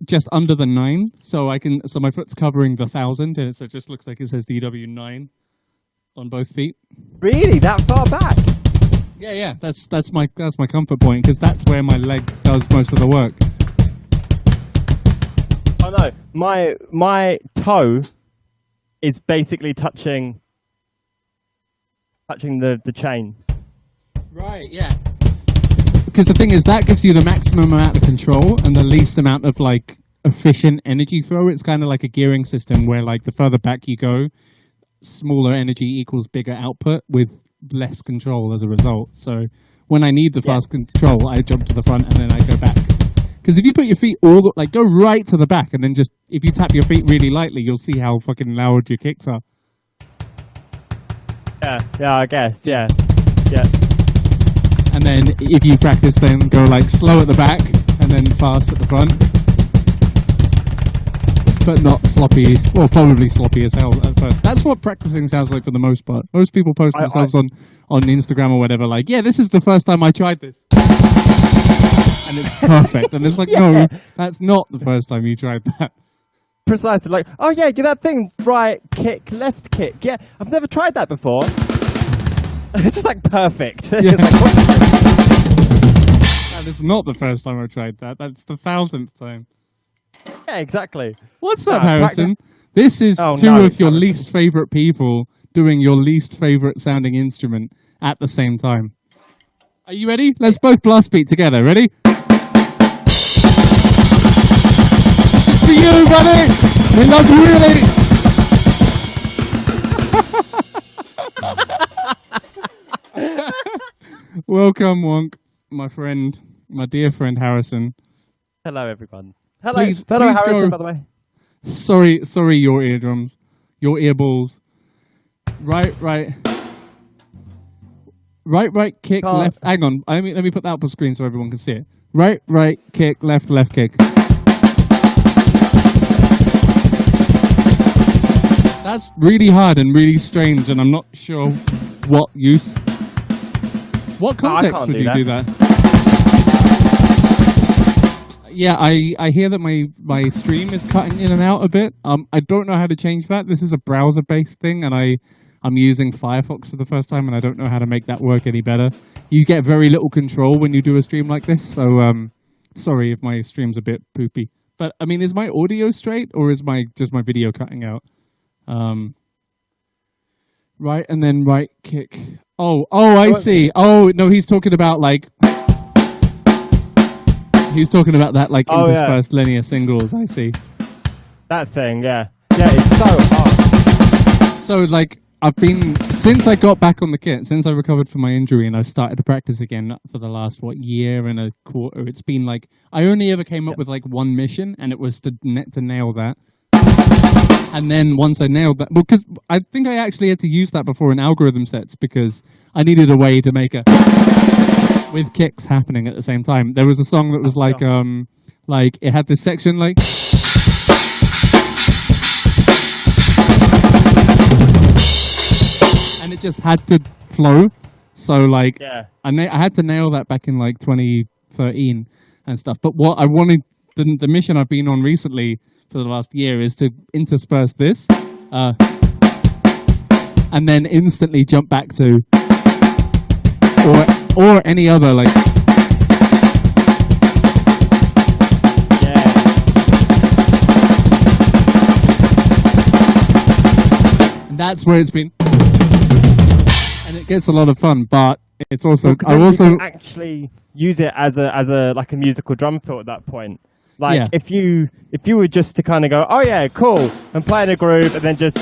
just under the 9, so my foot's covering the 1,000, and so it just looks like it says DW9 on both feet. Really, that far back? Yeah. That's my comfort point, because that's where my leg does most of the work. Oh no, my toe is basically touching the chain. Right. Yeah. Because the thing is, that gives you the maximum amount of control and the least amount of like efficient energy throw. It's kind of like a gearing system where like the further back you go, smaller energy equals bigger output with less control as a result. So when I need the fast control, I jump to the front and then I go back. Because if you put your feet go right to the back, and then just if you tap your feet really lightly, you'll see how fucking loud your kicks are. Yeah, I guess, yeah. And then if you practice, then go like slow at the back and then fast at the front. But not sloppy, or probably sloppy as hell at first. That's what practicing sounds like for the most part. Most people post themselves on Instagram or whatever, like, yeah, this is the first time I tried this. And it's perfect. And it's like, no, that's not the first time you tried that. Precisely. Like, oh yeah, do that thing, right kick, left kick. Yeah, I've never tried that before. It's just like perfect. Yeah. And it's not the first time I tried that. That's the 1,000th time. Yeah, exactly. What's up, Harrison? This is of your least favorite people doing your least favorite sounding instrument at the same time. Are you ready? Let's both blast beat together. Ready? This is for you, buddy. We love you, really. Welcome, Wonk, my friend, my dear friend Harrison. Hello, everyone. Hello, fellow Harrison, by the way. Sorry, your eardrums, your earballs. Right, kick, left. Hang on, let me put that up on screen so everyone can see it. Right, kick, left kick. That's really hard and really strange, and I'm not sure what use. What context would you do that? Yeah, I hear that my stream is cutting in and out a bit. I don't know how to change that. This is a browser-based thing, and I'm using Firefox for the first time, and I don't know how to make that work any better. You get very little control when you do a stream like this, so sorry if my stream's a bit poopy. But I mean, is my audio straight, or is just my video cutting out? Right, and then right kick. Oh, I see. Oh no, he's talking about like. He's talking about that like interspersed linear singles. I see. That thing, yeah, it's so hard. So like since I got back on the kit, since I recovered from my injury and I started to practice again for the last year and a quarter. It's been like I only ever came up with like one mission, and it was to nail that. And then once I nailed that, because I think I actually had to use that before in algorithm sets because I needed a way to make with kicks happening at the same time. There was a song that was like it had this section like. And it just had to flow. So like, I had to nail that back in like 2013 and stuff. But what I wanted, the mission I've been on recently for the last year is to intersperse this and then instantly jump back to or any other like and that's where it's been, and it gets a lot of fun. But It's also Because you can actually use it as a like a musical drum fill at that point. Like Yeah. if you were just to kind of go, oh yeah, cool, and play in a groove, and then just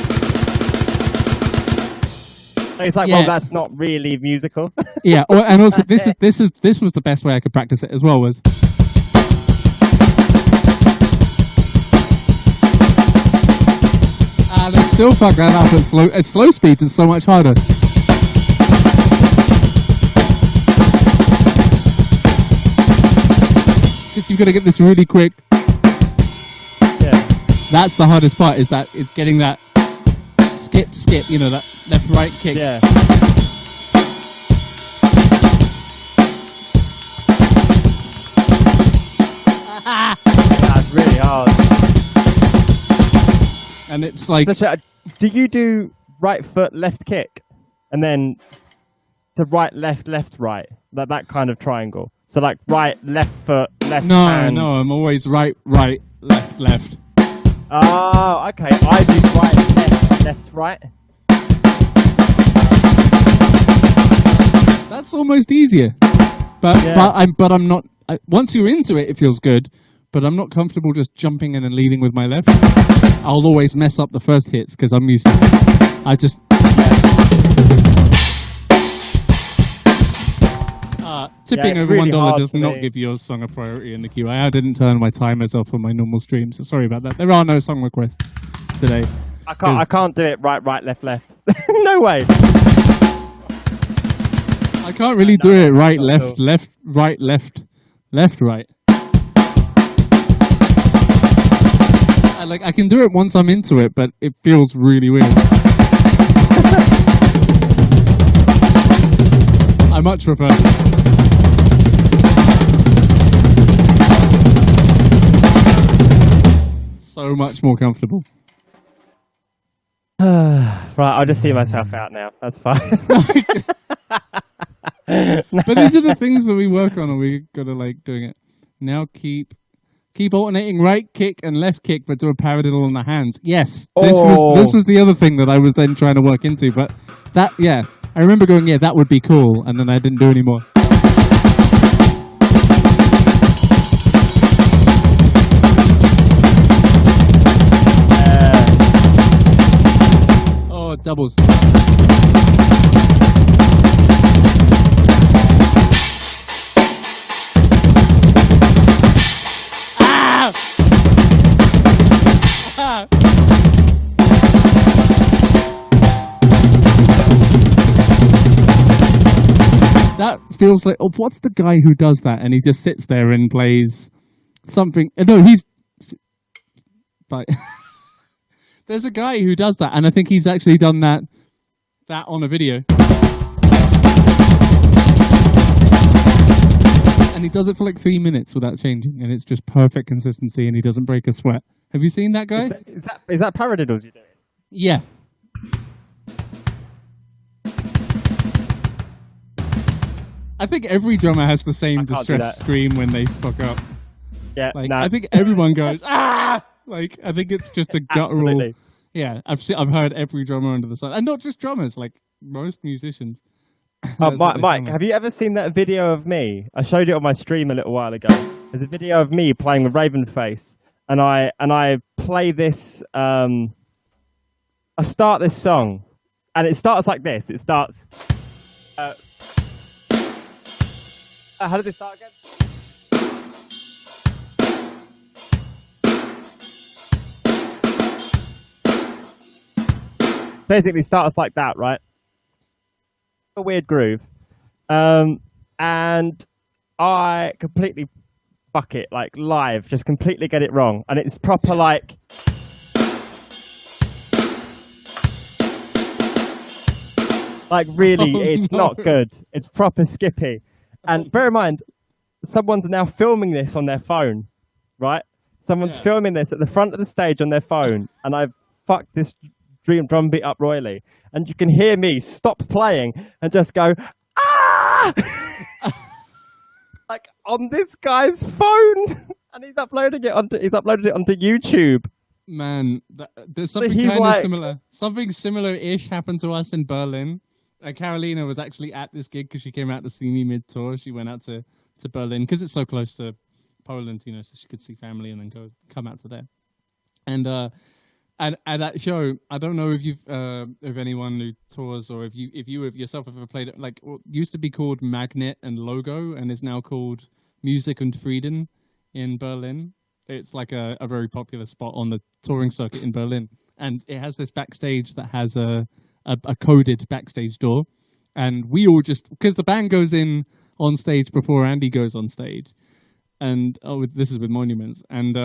it's like, well, that's not really musical. Yeah, and also this was the best way I could practice it as well. Was and I still fuck that up at slow speed. It's so much harder. Because you've got to get this really quick. Yeah. That's the hardest part. Is that it's getting that skip. You know, that left right kick. Yeah. That's really hard. And it's like, do you do right foot left kick, and then to right left left right, that kind of triangle? So like right left foot left. No, hand. I'm always right left. Oh, okay. I do right left right. That's almost easier. But I'm not. Once you're into it, it feels good. But I'm not comfortable just jumping in and leading with my left. I'll always mess up the first hits because I'm used to it. I just. Tipping over really $1 does not me. give your song a priority in the queue. I didn't turn my timers off on my normal stream, so sorry about that. There are no song requests today. I can't do it right left. No way. I can't really do it right left right. I can do it once I'm into it, but it feels really weird. I much prefer. So much more comfortable. Right, I'll just see myself out now. That's fine. But these are the things that we work on, and we gotta like doing it. Now keep alternating right kick and left kick, but do a paradiddle on the hands. Yes, this was the other thing that I was then trying to work into. But I remember going, yeah, that would be cool, and then I didn't do anymore. Oh, doubles. That feels like, what's the guy who does that? And he just sits there and plays something. No, he's like, there's a guy who does that, and I think he's actually done that on a video. And he does it for like 3 minutes without changing, and it's just perfect consistency, and he doesn't break a sweat. Have you seen that guy? Is that paradiddles you're doing? Yeah. I think every drummer has the same distress scream when they fuck up. Yeah, I think everyone goes ah. Like I think it's just a guttural. Absolutely. Yeah, I've heard every drummer under the sun, and not just drummers, like most musicians. Mike, have you ever seen that video of me? I showed it on my stream a little while ago. There's a video of me playing with Ravenface, and I play this. I start this song, and it starts like this. It starts. How does it start again? Basically starts like that, right? A weird groove. And I completely fuck it, like live, just completely get it wrong. And it's proper like... Like really, it's not good. It's proper skippy. And bear in mind, someone's now filming this on their phone, right? Someone's filming this at the front of the stage on their phone, and I've fucked this drum beat up royally. And you can hear me stop playing and just go, ah! Like on this guy's phone, and he's uploaded it onto YouTube. Man, there's something kind of similar. Something similar-ish happened to us in Berlin Carolina was actually at this gig because she came out to see me mid-tour. She went out to Berlin because it's so close to Poland, you know, so she could see family and then come out to there. And at that show, I don't know if you've if anyone who tours or if you yourself have ever played it. Like, what used to be called Magnet and Logo and is now called Music und Frieden in Berlin. It's like a very popular spot on the touring circuit in Berlin, and it has this backstage that has a coded backstage door, and we all just, because the band goes in on stage before Andy goes on stage, and this is with Monuments, and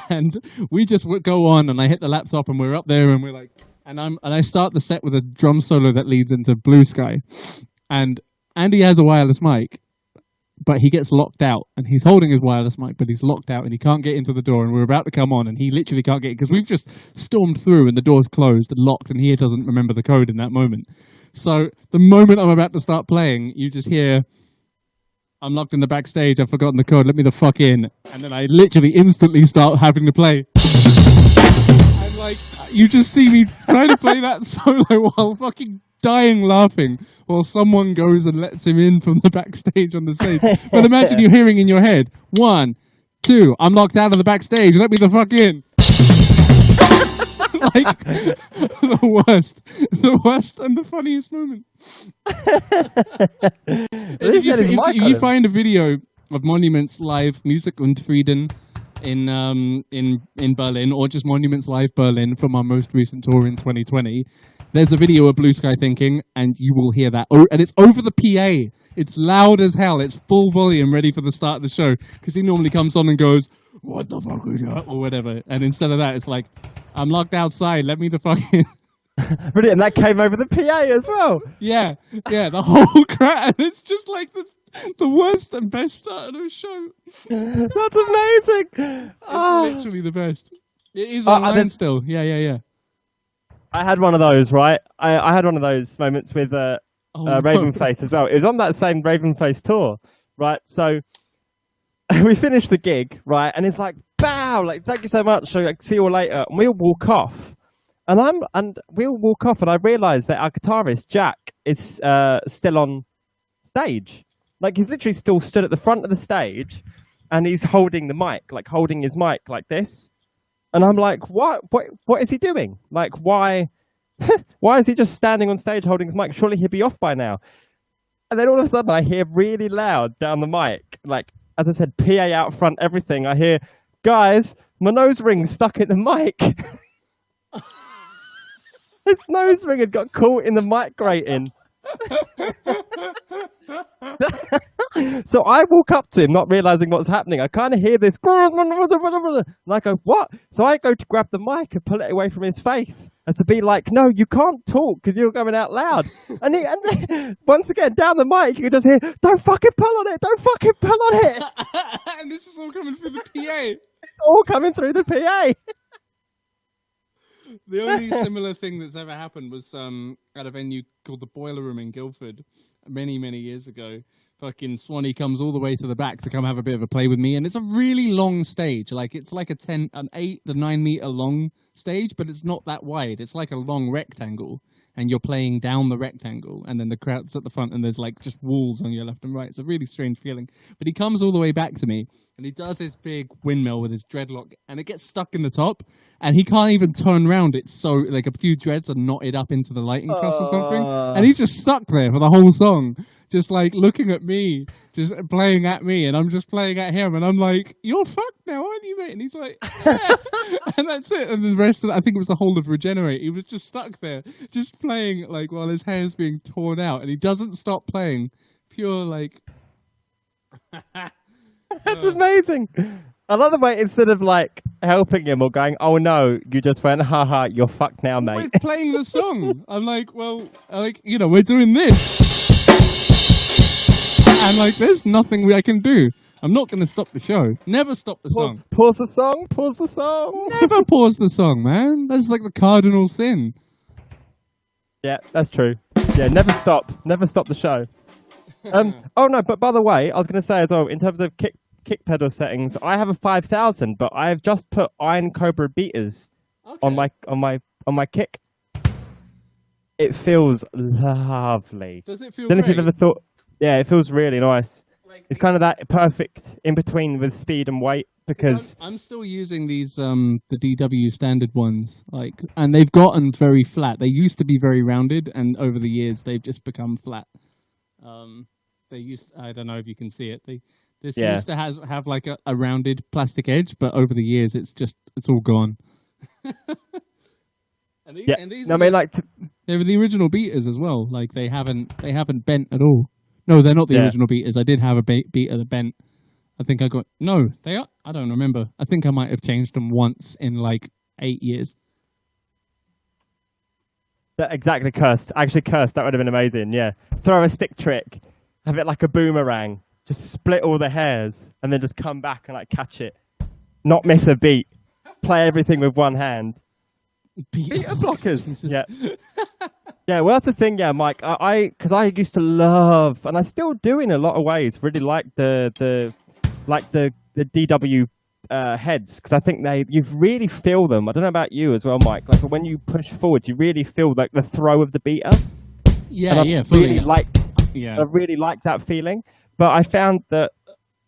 and we just go on, and I hit the laptop, and we're up there, and we're like, and I start the set with a drum solo that leads into Blue Sky, and Andy has a wireless mic, but he gets locked out, and he's holding his wireless mic, but he's locked out, and he can't get into the door, and we're about to come on, and he literally can't get it, because we've just stormed through, and the door's closed and locked, and he doesn't remember the code in that moment. So the moment I'm about to start playing, you just hear, I'm locked in the backstage, I've forgotten the code, let me the fuck in. And then I literally instantly start having to play. And like, you just see me trying to play that solo while fucking dying laughing while someone goes and lets him in from the backstage on the stage. But imagine you hearing in your head, 1, 2, I'm locked out of the backstage, let me the fuck in. Like, the worst and the funniest moment. If you find a video of Monuments Live, Music und Frieden in Berlin, or just Monuments Live Berlin from our most recent tour in 2020, there's a video of Blue Sky Thinking, and you will hear that. Oh, and it's over the PA. It's loud as hell. It's full volume, ready for the start of the show, because he normally comes on and goes, what the fuck is that? Or whatever. And instead of that, it's like, I'm locked outside, let me the fuck in. Brilliant, and that came over the PA as well. Yeah, the whole crowd. And it's just like the worst and best start of a show. That's amazing. It's literally the best. It is online still. Yeah. I had one of those, right? I had one of those moments with Ravenface as well. It was on that same Ravenface tour, right? So we finished the gig, right? And it's like, bow, like, thank you so much. So, like, see you all later. And we all walk off. And we all walk off, and I realise that our guitarist, Jack, is still on stage. Like, he's literally still stood at the front of the stage, and he's holding the mic, like, holding his mic like this. And I'm like, what is he doing? Like, why is he just standing on stage holding his mic? Surely he'd be off by now. And then all of a sudden I hear really loud down the mic, like, as I said, PA out front, everything. I hear, guys, my nose ring's stuck in the mic. His nose ring had got caught in the mic grating. So I walk up to him, not realizing what's happening. I kind of hear this, and I go, what? So I go to grab the mic and pull it away from his face, as to be like, no, you can't talk because you're going out loud. And once again, down the mic, you can just hear, don't fucking pull on it, don't fucking pull on it. And this is all coming through the PA. It's all coming through the PA. The only similar thing that's ever happened was at a venue called the Boiler Room in Guildford many, many years ago. Fucking Swanee comes all the way to the back to come have a bit of a play with me, and it's a really long stage. Like, it's like an 8 to 9 meter long stage, but it's not that wide. It's like a long rectangle, and you're playing down the rectangle, and then the crowd's at the front, and there's like just walls on your left and right. It's a really strange feeling. But he comes all the way back to me, and he does this big windmill with his dreadlock, and it gets stuck in the top, and he can't even turn around. It's so, like, a few dreads are knotted up into the lighting truss or something, and he's just stuck there for the whole song, just like looking at me, just playing at me, and I'm just playing at him, and I'm like, you're fucked now, aren't you, mate? And he's like, yeah. And that's it. And the rest of it, I think it was the whole of Regenerate. He was just stuck there, just playing, like, while his hair's being torn out, and he doesn't stop playing. Pure, like... That's amazing. I love the way, instead of, like, helping him or going, oh no, you just went, haha, you're fucked now, mate. We're playing the song. I'm like, well, like, you know, we're doing this. And, like, there's nothing I can do. I'm not going to stop the show. Never stop the song. Pause the song. Pause the song. Never pause the song, man. That's like the cardinal sin. Yeah, that's true. Yeah, never stop. Never stop the show. Oh, no, but by the way, I was going to say as well, in terms of kick pedal settings, I have a 5000, but I have just put Iron Cobra beaters on my kick. it feels lovely. Does it feel Don't know if you've great? ever thought. Yeah, it feels really nice. Like It's kind of that perfect in between with speed and weight because I'm still using these the DW standard ones, like, and they've gotten very flat. They used to be very rounded, and over the years they've just become flat. I don't know if you can see it. This used to have like a rounded plastic edge, but over the years it's all gone. And these No, I mean, like, they were the original beaters as well. Like they haven't bent at all. No, they're not the original beaters. I did have a beater that bent. I think I got no. They are. I don't remember. I think I might have changed them once in like 8 years. exactly cursed. Actually, cursed. That would have been amazing. Yeah, throw a stick trick, have it like a boomerang, just split all the hairs, and then just come back and like catch it, not miss a beat, play everything with one hand. Beater blockers. Yeah. Yeah, well, that's the thing, yeah, Mike. Because I used to love, and I still do in a lot of ways, really like the DW heads, because I think you really feel them. I don't know about you as well, Mike. Like when you push forward, you really feel like the throw of the beater. Yeah, and fully. I really like that feeling. But I found that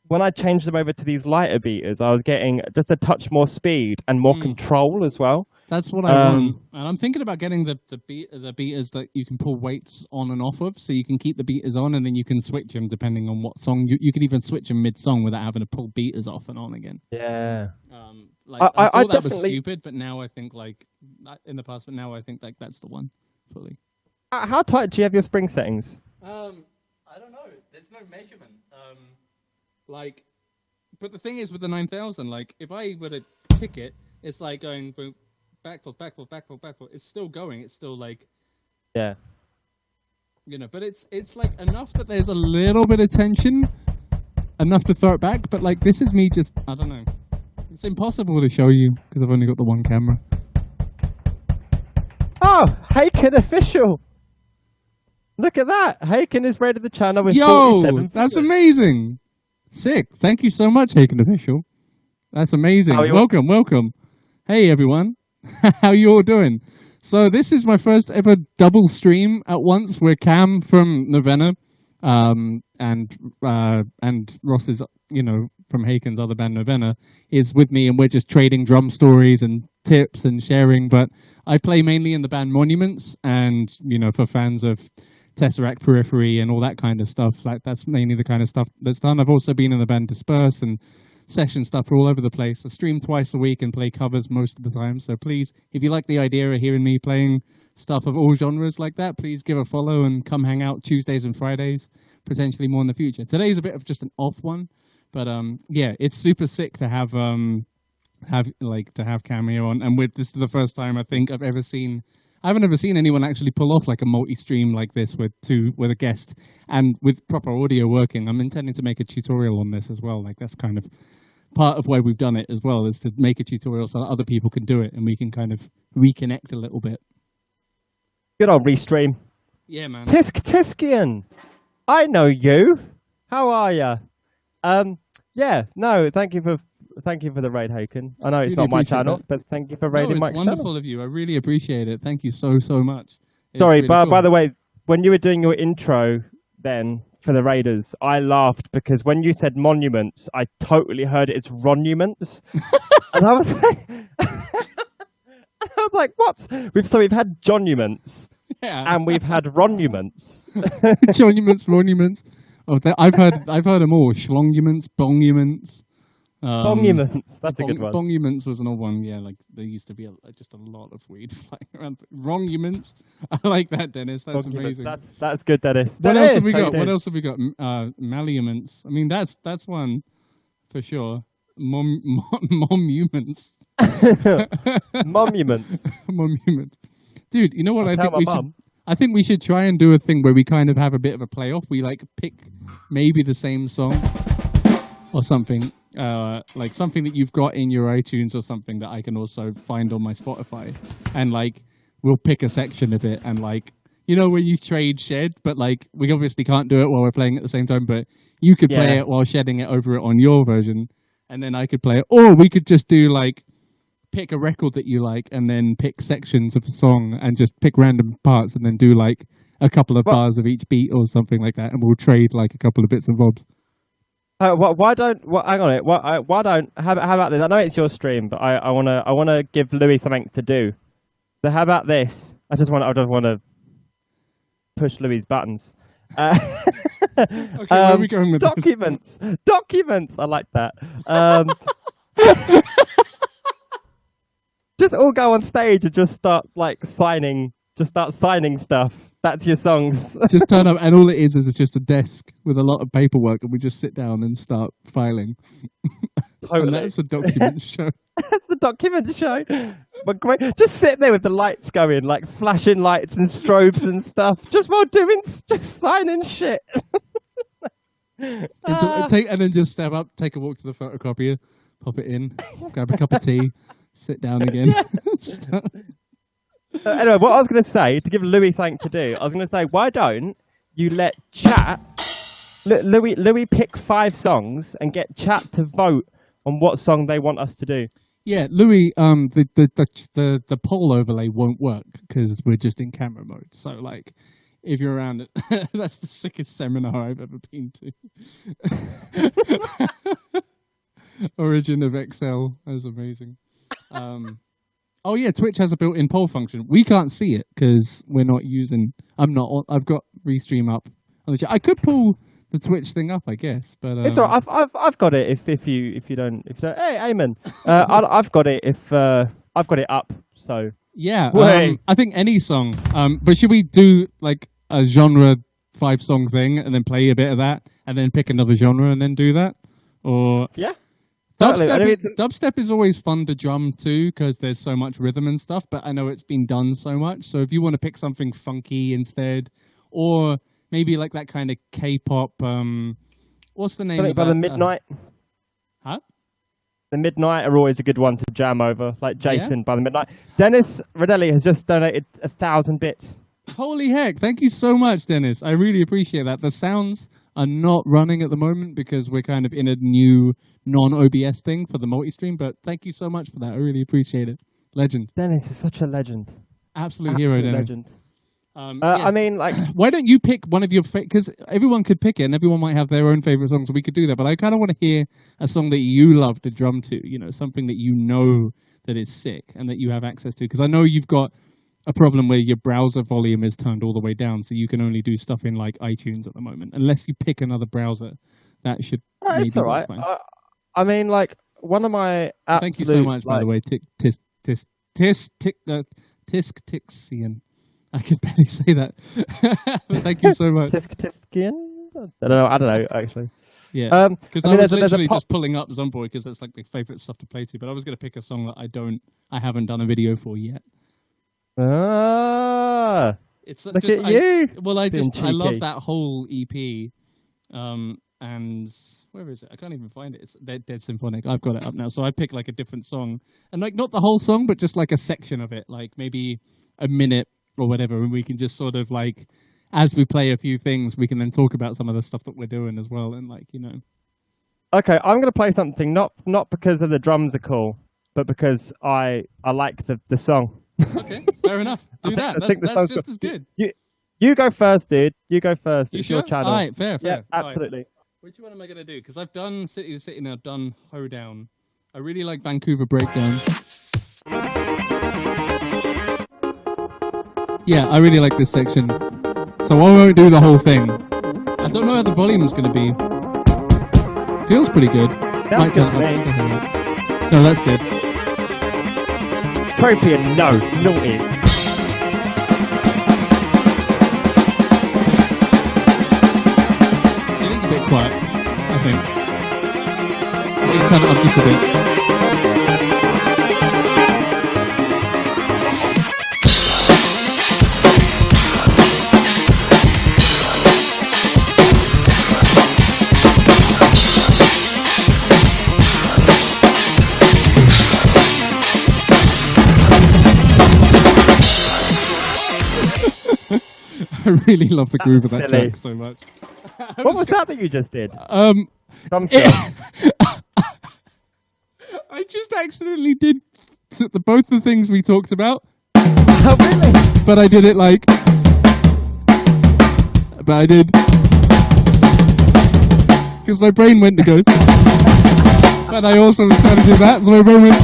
when I changed them over to these lighter beaters, I was getting just a touch more speed and more control as well. That's what I want, and I'm thinking about getting the beaters that you can pull weights on and off of, so you can keep the beaters on, and then you can switch them depending on what song. You can even switch them mid-song without having to pull beaters off and on again. Yeah. I thought that was stupid, but now I think like in the past, but now I think like that's the one fully. How tight do you have your spring settings? I don't know. There's no measurement. But the thing is with the 9000, like if I were to kick it, it's like going boom. Back foot. It's still going. It's still like, yeah, but it's like enough that there's a little bit of tension, enough to throw it back. But like this is me just, I don't know. It's impossible to show you because I've only got the one camera. Oh, Haken official! Look at that. Haken is rated the channel with 47. That's amazing. Sick. Thank you so much, Haken official. That's amazing. Welcome. Hey everyone. How you all doing? So this is my first ever double stream at once. We're Cam from Novena, and Ross is, from Haken's other band Novena, is with me, and we're just trading drum stories and tips and sharing. But I play mainly in the band Monuments, and for fans of Tesseract Periphery and all that kind of stuff, that's mainly the kind of stuff that's done. I've also been in the band Disperse and session stuff all over the place. I stream twice a week and play covers most of the time. So please, if you like the idea of hearing me playing stuff of all genres like that, please give a follow and come hang out Tuesdays and Fridays, potentially more in the future. Today's a bit of just an off one, but yeah, it's super sick to have Cameo on. And this is the first time I think I haven't ever seen anyone actually pull off like a multi-stream like this with a guest and with proper audio working. I'm intending to make a tutorial on this as well. Like that's kind of part of why we've done it as well, is to make a tutorial so that other people can do it and we can kind of reconnect a little bit. Good old restream. Yeah, man. Tiskian, I know you. How are ya? Yeah, no, thank you for the raid, Haken. I know it's really not my channel, that. but thank you for raiding Mike's channel. It's wonderful of you. I really appreciate it. Thank you so much. Sorry, really cool. by the way, when you were doing your intro then for the Raiders, I laughed because when you said monuments, I totally heard it as Ronuments. And I was like, what? We've had Jonuments, and we've had Ronuments. Jonuments. Oh, I've heard them all. Schlonguments, bonguments. Bonguments. That's a good one. Bonguments was an old one. Yeah, like there used to be just a lot of weed flying around. Wronguments. I like that, Dennis. That's amazing. That's good, Dennis. What else have we got? MalyanDrums. I mean, that's one for sure. Monuments. Monuments. Monuments. Dude, you know what I think we should try and do a thing where we kind of have a bit of a playoff. We like pick maybe the same song or something, like something that you've got in your iTunes or something that I can also find on my Spotify, and like we'll pick a section of it and like, where you trade shed, but like we obviously can't do it while we're playing at the same time, but you could play it while shedding it over it on your version, and then I could play it, or we could just do like pick a record that you like and then pick sections of a song and just pick random parts and then do like a couple of bars of each beat or something like that, and we'll trade like a couple of bits and bobs. Why don't? Hang on it. Why don't? How about this? I know it's your stream, but I wanna give Louis something to do. So how about this? I just want to push Louis' buttons. Okay, where are we going with documents? This? Documents. I like that. Just all go on stage and just start like signing. Just start signing stuff. That's your songs. Just turn up, and all it is just a desk with a lot of paperwork, and we just sit down and start filing. Totally. And that's a document show. That's the document show. But great. Just sit there with the lights going, like flashing lights and strobes and stuff, just while just signing shit. And then just step up, take a walk to the photocopier, pop it in, grab a cup of tea, sit down again. Anyway, what I was going to say, to give Louis something to do, I was going to say, why don't you let chat, Louis pick 5 songs and get chat to vote on what song they want us to do. Yeah, Louis, the poll overlay won't work because we're just in camera mode. So, like, if you're around it, that's the sickest seminar I've ever been to. Origin of Excel, that was amazing. Oh yeah, Twitch has a built-in poll function. We can't see it because we're not using. I've got Restream up. I could pull the Twitch thing up, I guess, but it's all right. I've got it. If you don't. Hey, Eamon, I've got it. I've got it up. So yeah, I think any song. But should we do like a genre 5-song thing and then play a bit of that and then pick another genre and then do that? Or yeah. Dubstep is always fun to drum too because there's so much rhythm and stuff, but I know it's been done so much. So if you want to pick something funky instead, or maybe like that kind of K-pop, what's the name of that? The Midnight? Huh? The Midnight are always a good one to jam over, like Jason by the Midnight. Dennis Rodelli has just donated 1,000 bits. Holy heck, thank you so much, Dennis. I really appreciate that. The sounds are not running at the moment because we're kind of in a new non-OBS thing for the multi-stream, but thank you so much for that. I really appreciate it. Legend. Dennis is such a legend. Absolute hero, Dennis. Legend. Yes. I mean, like... Why don't you pick one of your... Because everyone could pick it, and everyone might have their own favorite songs, so we could do that, but I kind of want to hear a song that you love to drum to, you know, something that you know that is sick and that you have access to, because I know you've got a problem where your browser volume is turned all the way down, so you can only do stuff in like iTunes at the moment. Unless you pick another browser, that should. It's all right. I mean, like one of my. Thank you so much, by the way, Tiskian. I can barely say that. Thank you so much. Tiskian. I don't know. Actually. Yeah, because I was literally just pulling up Zomboy because that's like my favorite stuff to play to. But I was going to pick a song that I haven't done a video for yet. It's look at you. I love that whole EP, and where is it? I can't even find it. It's Dead Symphonic. I've got it up now, so I pick like a different song, and like not the whole song, but just like a section of it, like maybe a minute or whatever, and we can just sort of like, as we play a few things, we can then talk about some of the stuff that we're doing as well, and like, you know. Okay, I'm gonna play something not because of the drums are cool, but because I like the song. Okay, fair enough. Do that. That's just as good. You go first, dude. You go first. It's your channel. All right, fair. Yeah, absolutely. Right. Which one am I going to do? Because I've done City to City and I've done Hoedown. I really like Vancouver Breakdown. Yeah, I really like this section. So I won't do the whole thing. I don't know how the volume is going to be. Feels pretty good. Sounds good to me. No, that's good. Appropriate, no, naughty. It is a bit quiet, I think. You can turn it up just a bit. I really love the groove of that track so much. What was that you just did? I just accidentally did both the things we talked about. Oh, really? But I did it like. But I did. Because my brain went to go. But I also was trying to do that, so my brain went.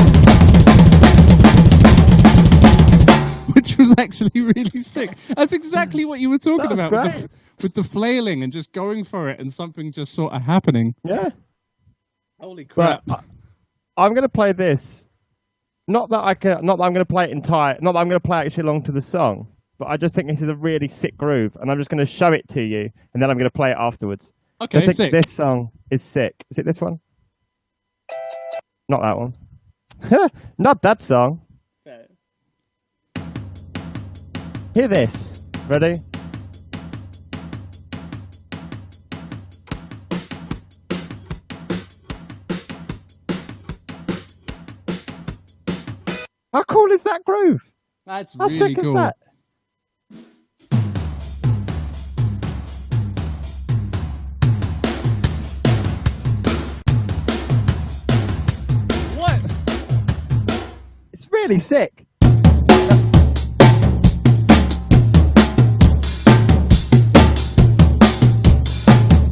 Which was actually really sick. That's exactly what you were talking about with the flailing and just going for it and something just sort of happening. Yeah. Holy crap! I'm going to play this. Not that I'm going to play it entire. Not that I'm going to play actually along to the song. But I just think this is a really sick groove, and I'm just going to show it to you, and then I'm going to play it afterwards. Okay, I think sick. This song is sick. Is it this one? Not that one. Not that song. Okay. Hear this. Ready? How cool is that groove? That's How really sick cool. is that? What? It's really sick.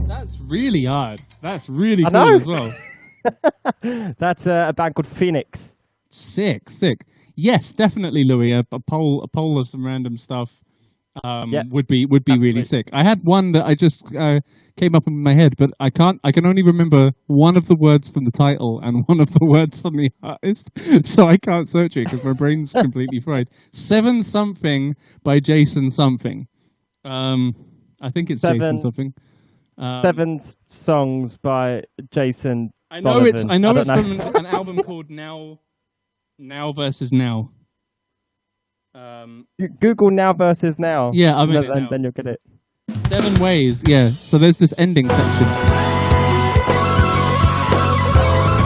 That's really hard. That's really I cool know. as well. That's a band called Phoenix. Sick. Yes, definitely, Louis. A poll of some random stuff would be really sick. I had one that I just came up in my head, but I can only remember one of the words from the title and one of the words from the artist, so I can't search it because my brain's completely fried. 7 something by Jason something. I think it's Jason something. 7 songs by Jason. I know Donovan. it's from an album called Now versus Now. Google Now versus Now. Yeah, I mean, and then you'll get it. 7 ways, yeah. So there's this ending section.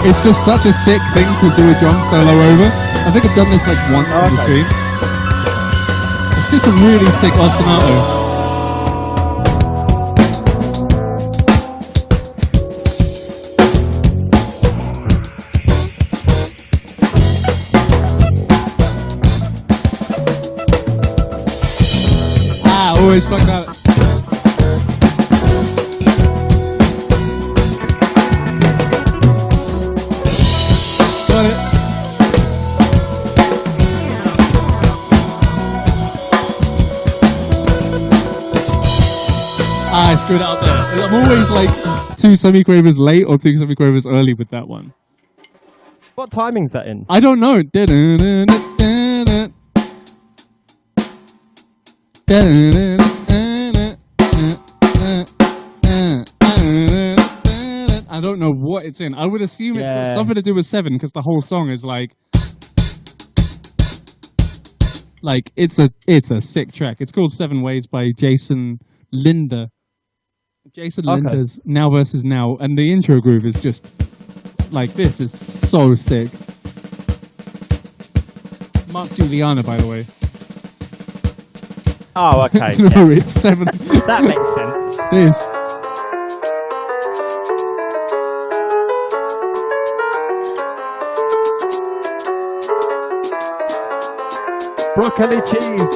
It's just such a sick thing to do a drum solo over. I think I've done this like once in the stream. It's just a really sick ostinato. Always fuck that. Got it. I screwed it up there. I'm always like 2 semiquavers late or 2 semiquavers early with that one. What timing's that in? I don't know. I don't know what it's in. I would assume it's got something to do with 7 because the whole song is like it's a sick track. It's called 7 Ways by Jason Linder. Linder's Now versus Now, and the intro groove is just like this. Is so sick. Mark Juliana, by the way. Oh, okay. No, it's 7. That makes sense. This. Broccoli cheese.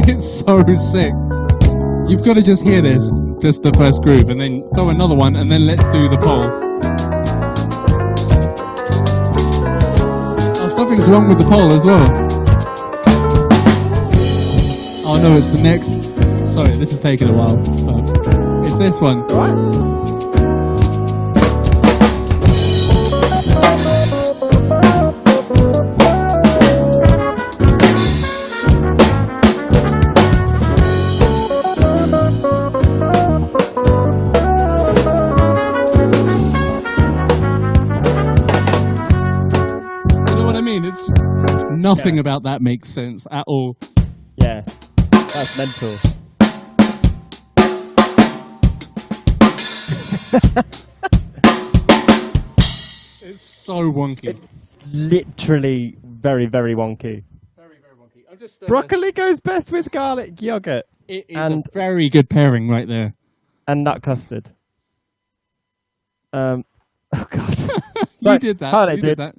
It's so sick. You've got to just hear this, just the first groove, and then throw another one, and then let's do the poll. Oh, something's wrong with the poll as well. Oh no, it's the next. Sorry, this is taking a while. But it's this one. All right. Nothing about that makes sense at all. Yeah, that's mental. It's so wonky. It's literally very, very wonky. Very, very wonky. I'm just, broccoli goes best with garlic yogurt. It is a very good pairing right there. and nut custard. Oh God. You did that. Oh, you did that.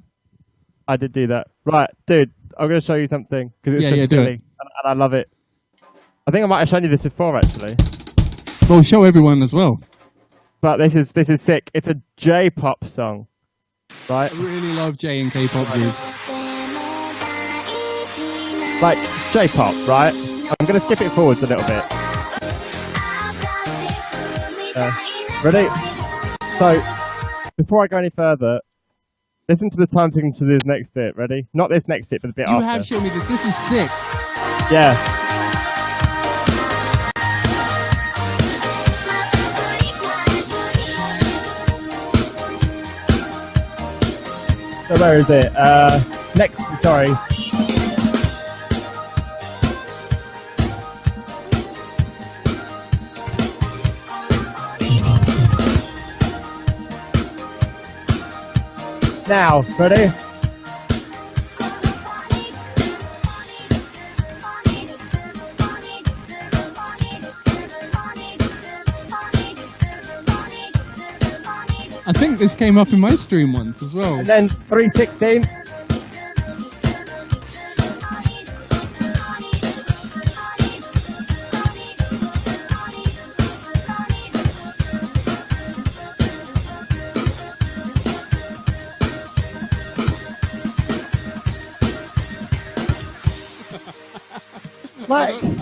I did do that. Right, dude. I'm going to show you something because it's just silly, and I love it. I think I might have shown you this before, actually. Well, show everyone as well. But this is sick. It's a J-pop song, right? I really love J and K-pop, dude. Like J-pop, right? I'm going to skip it forwards a little bit. Ready? So, before I go any further, listen to the time signature to this next bit. Ready? Not this next bit, but the bit after. You have shown me this. This is sick. Yeah. So where is it? Next, sorry. Now, ready? I think this came up in my stream once as well. And then 3/16.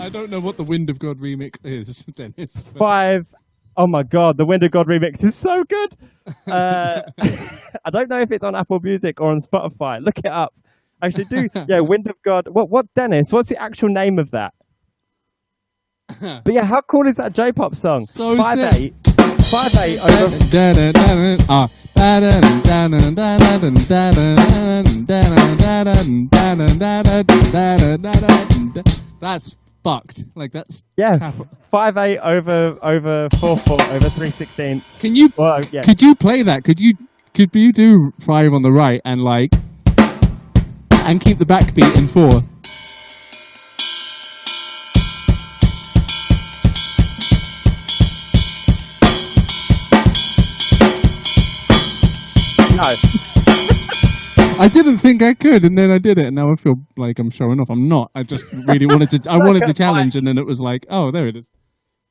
I don't know what the Wind of God remix is, Dennis. But... 5. Oh my God, the Wind of God remix is so good. I don't know if it's on Apple Music or on Spotify. Look it up. Actually, yeah, Wind of God. What, Dennis? What's the actual name of that? But yeah, how cool is that J-pop song? So 5/8. 5/8 over. That's fucked. Like that's 5/8 over 4/4 over 3/16. Can you? Well, yeah. Could you play that? Could you do 5 on the right and keep the backbeat in 4? No. I didn't think I could, and then I did it, and now I feel like I'm showing off. I'm not. I just really wanted to. I wanted the challenge, and then it was like, oh, there it is.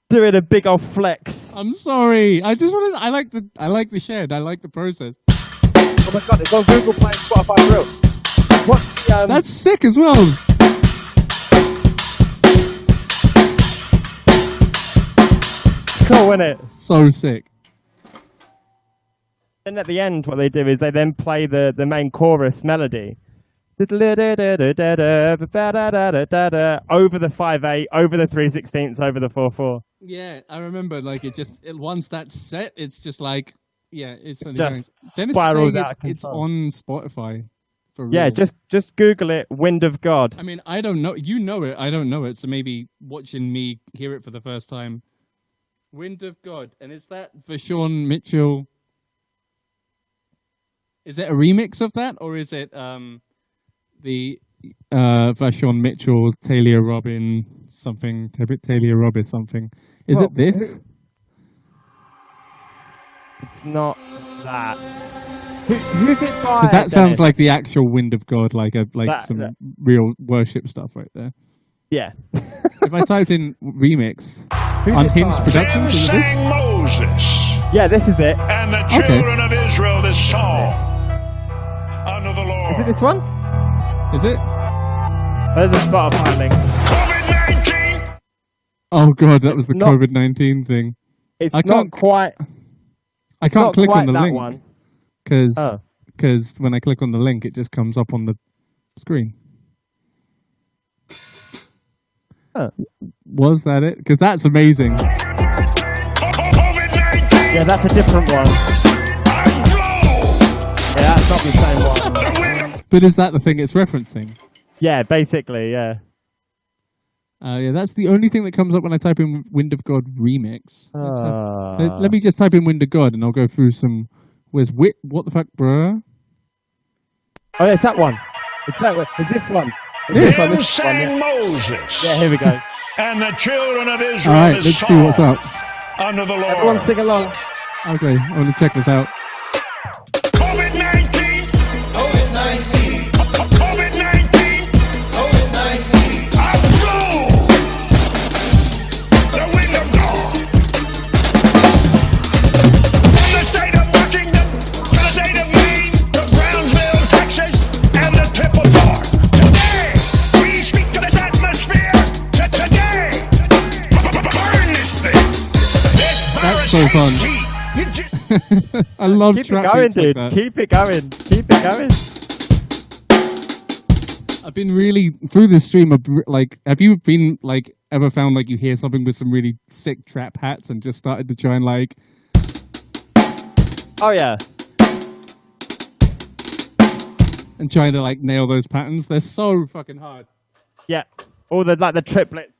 Doing a big old flex. I'm sorry. I just wanted. I like the shed. I like the process. Oh my God! It's on Google Play and Spotify Real. What's the, That's sick as well. Cool, isn't it? So sick. And at the end, what they do is they then play the main chorus melody. Over the 5/8, over the 3/16, over the 4/4. Yeah, I remember. Like once that's set, it's just like it's just spirals out. It's on Spotify. For real. Yeah, just Google it. Wind of God. I mean, I don't know. You know it. I don't know it. So maybe watching me hear it for the first time. Wind of God, and is that Vashon Mitchell? Is it a remix of that, or is it the Vashon Mitchell, Talia Robin something? Talia Robin something. Is it this? It's not that. Who's it by? Because that sounds like the actual Wind of God, like some real worship stuff right there. Yeah. If I typed in remix, Unhinged Productions, is it this? Moses. Yeah, this is it. And the children of Israel this song unto the Lord. Is it this one? Is it? There's a Spotify link. COVID-19. Oh God, that was the COVID-19 thing. It's not quite. I can't click on the that link one. Because when I click on the link, it just comes up on the screen. Was that it? Because that's amazing. COVID-19. Yeah, that's a different one. Yeah, that's not the same one. But is that the thing it's referencing? Yeah, basically, yeah. Yeah, that's the only thing that comes up when I type in Wind of God remix. Let me just type in Wind of God and I'll go through some. Where's what the fuck, bruh? Oh, it's that one. It's that one. It's this one. Then sang Moses. Yeah, here we go. And the children of Israel. All right, let's see what's up. under the Lord. Everyone sing along. Okay, I want to check this out. COVID-19. COVID-19. COVID-19. COVID-19. I blow the wind of God. From the state of Washington to the state of Maine to Brownsville, Texas, and the tip of Florida. Today, we speak to this atmosphere. Today, burn this thing. This That's virus so hates fun. heat. You just I love Keep it trap going, beats like dude. that. Keep it going. Keep it going. I've been really through this stream. Have you been like ever found like you hear something with some really sick trap hats and just started to try and like Oh yeah. and trying to like nail those patterns? They're so fucking hard. Yeah. All the like the triplets.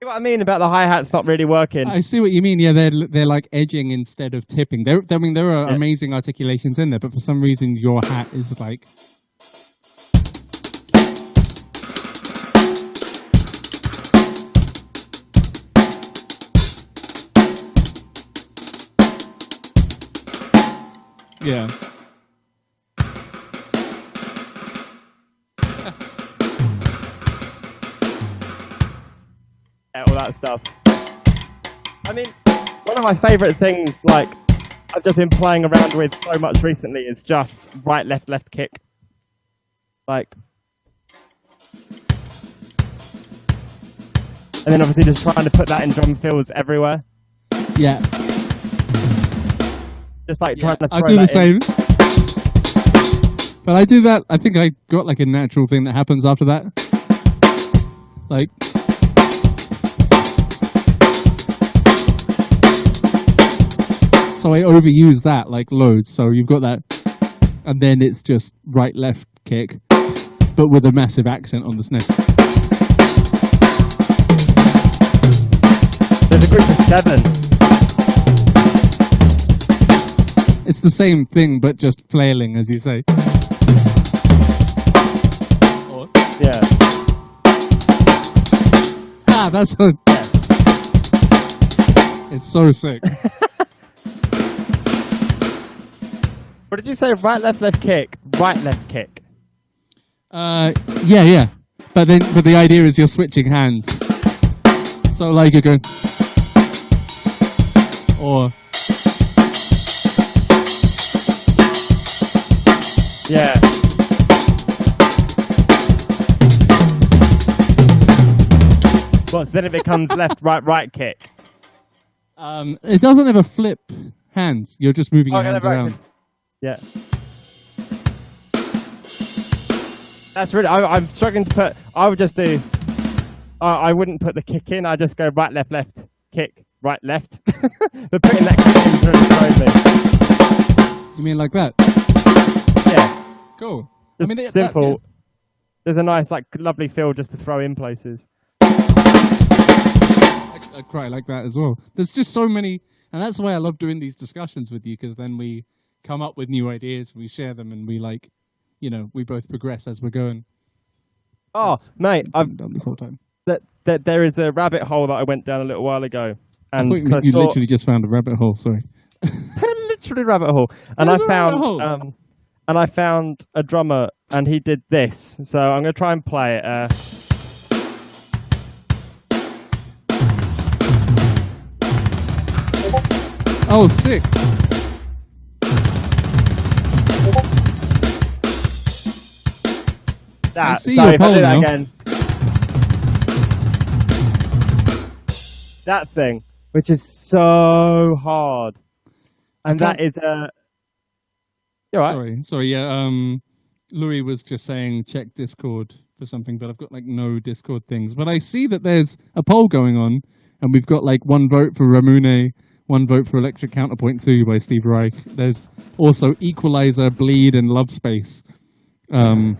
You know what I mean about the hi-hats not really working? I see what you mean. Yeah, they're like edging instead of tipping. There are Yes. amazing articulations in there, but for some reason your hat is like. Yeah. Yeah, all that stuff. I mean, one of my favourite things, like, I've just been playing around with so much recently is just right, left kick. Like, and then obviously just trying to put that in drum fills everywhere. Yeah. Just like trying to throw I do the that in. same. But I do that. I think I got like a natural thing that happens after that. Like. So I overuse that like loads. So you've got that. And then it's just right, left kick. But with a massive accent on the snare. There's a group of 7. It's the same thing, but just flailing, as you say. Yeah. Ah, that's a... It's so sick. What did you say? Right, left kick. Right, left kick. Yeah. But the idea is you're switching hands. So like you're going... Or... Yeah. Well, so then it becomes left, right kick. It doesn't ever flip hands. You're just moving your hands around. Yeah. That's really. I'm struggling to put. I would just do. I wouldn't put the kick in. I just go right, left, kick, right, left. But putting that kick in is really crazy. You mean like that? Yeah. Cool. Just simple. There's a nice, like, lovely feel just to throw in places. I cry like that as well. There's just so many, and that's why I love doing these discussions with you, because then we come up with new ideas, we share them, and we like, we both progress as we're going. Oh, mate, I've done this whole time. that there is a rabbit hole that I went down a little while ago, I and thought you literally just found a rabbit hole. Sorry. literally rabbit hole, and There's I a rabbit hole. found and I found a drummer, and he did this. So I'm gonna try and play it. Oh, sick. That. see So your if I do pole that now. again, that thing, which is so hard, and that is a. You all right? Sorry. Yeah. Louis was just saying check Discord for something, but I've got like no Discord things. But I see that there's a poll going on, and we've got like 1 vote for Ramune, 1 vote for Electric Counterpoint 2 by Steve Reich. There's also Equalizer, Bleed, and Love Space. No.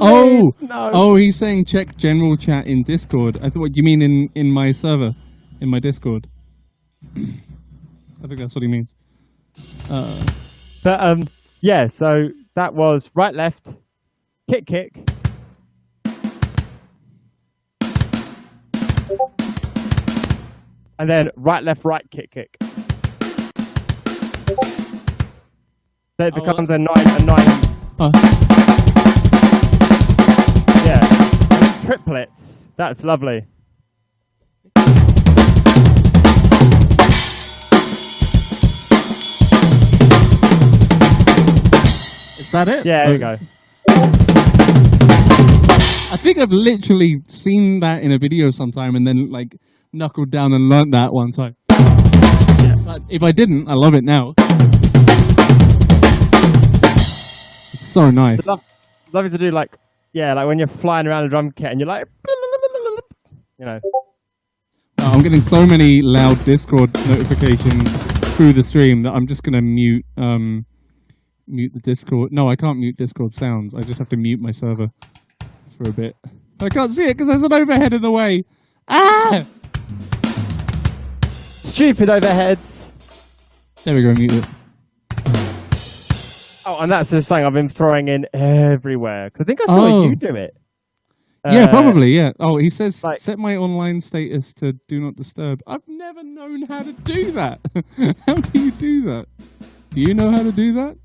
Oh, he's saying check general chat in Discord. I thought, what you mean in my server, in my Discord? I think that's what he means. But yeah. So that was right, left, kick. And then right, left, right, kick, kick. So it becomes a 9. Oh. Yeah. Triplets. That's lovely. Is that it? Yeah, there you go. I think I've literally seen that in a video sometime and then like knuckled down and learnt that one time. Yeah. But if I didn't, I love it now. It's so nice. Love it to do like when you're flying around a drum kit and you're like, you know. I'm getting so many loud Discord notifications through the stream that I'm just gonna mute the Discord. No, I can't mute Discord sounds. I just have to mute my server for a bit. I can't see it because there's an overhead in the way. Ah! Stupid overheads. There we go, mute it. Oh, and that's just something I've been throwing in everywhere. Because I think I saw you do it. Yeah, probably, yeah. Oh, he says, like, set my online status to do not disturb. I've never known how to do that. How do you do that? Do you know how to do that?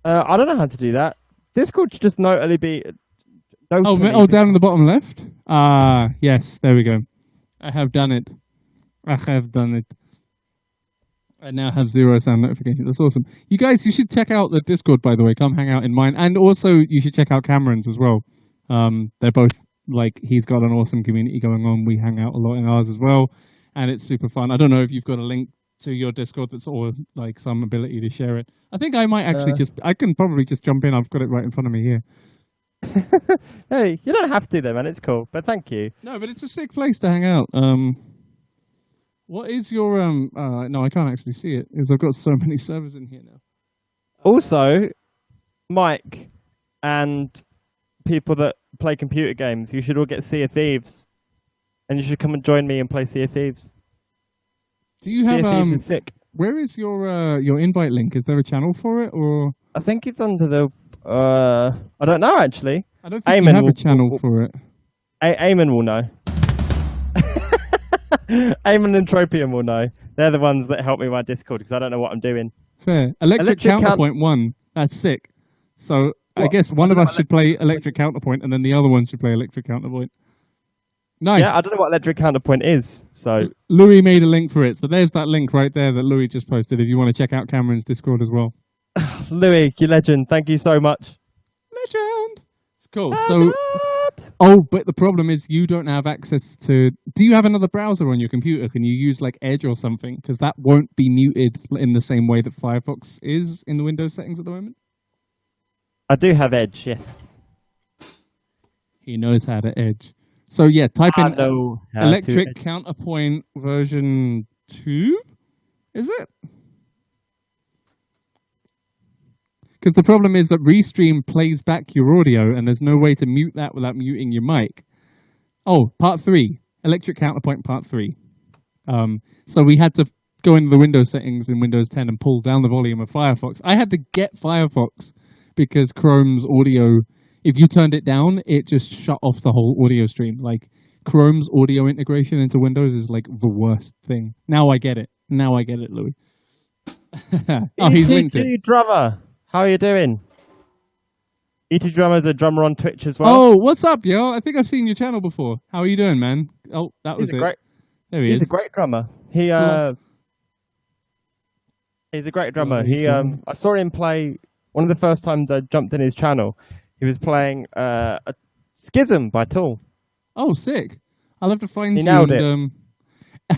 I don't know how to do that. Discord should just note be... down in the bottom left? Ah, yes, there we go. I have done it. I now have 0 sound notifications. That's awesome. You guys, you should check out the Discord, by the way. Come hang out in mine. And also, you should check out Cameron's as well. They're both, like, he's got an awesome community going on. We hang out a lot in ours as well. And it's super fun. I don't know if you've got a link to your Discord that's or, like, some ability to share it. I think I might actually I can probably just jump in. I've got it right in front of me here. Hey, you don't have to, though, man. It's cool. But thank you. No, but it's a sick place to hang out. What is your no, I can't actually see it because I've got so many servers in here now. Also, Mike and people that play computer games, you should all get Sea of Thieves, and you should come and join me and play Sea of Thieves. Do you have Sea of Thieves is sick. Where is your invite link? Is there a channel for it, or I think it's under the I don't know actually. I don't think you have a channel for it. Eamon will know. Eamon and Tropium will know. They're the ones that help me with my Discord because I don't know what I'm doing. Fair. Electric Counterpoint 1. That's sick. So what? I guess one of us should play Electric Counterpoint and then the other one should play Electric Counterpoint. Nice. Yeah, I don't know what Electric Counterpoint is. So Louis made a link for it. So there's that link right there that Louis just posted if you want to check out Cameron's Discord as well. Louis, you legend. Thank you so much. Legend. It's cool. So but the problem is you don't have access to... Do you have another browser on your computer? Can you use like Edge or something? Because that won't be muted in the same way that Firefox is in the Windows settings at the moment. I do have Edge, yes. He knows how to Edge. So yeah, type in Electric Counterpoint version 2. Is it? Because the problem is that Restream plays back your audio and there's no way to mute that without muting your mic. Oh, part 3. Electric Counterpoint part 3. So we had to go into the Windows settings in Windows 10 and pull down the volume of Firefox. I had to get Firefox because Chrome's audio, if you turned it down, it just shut off the whole audio stream. Like, Chrome's audio integration into Windows is like the worst thing. Now I get it. Now I get it, Louis. Oh, he's linked it. Drummer. How are you doing? E.T. Drummer's a drummer on Twitch as well. Oh, what's up, yo? I think I've seen your channel before. How are you doing, man? Oh, that was it. There he is. He's a great drummer. He's a great drummer. I saw him play one of the first times I jumped in his channel. He was playing a Schism by Tool. Oh, sick. I'll have to find you. He nailed it.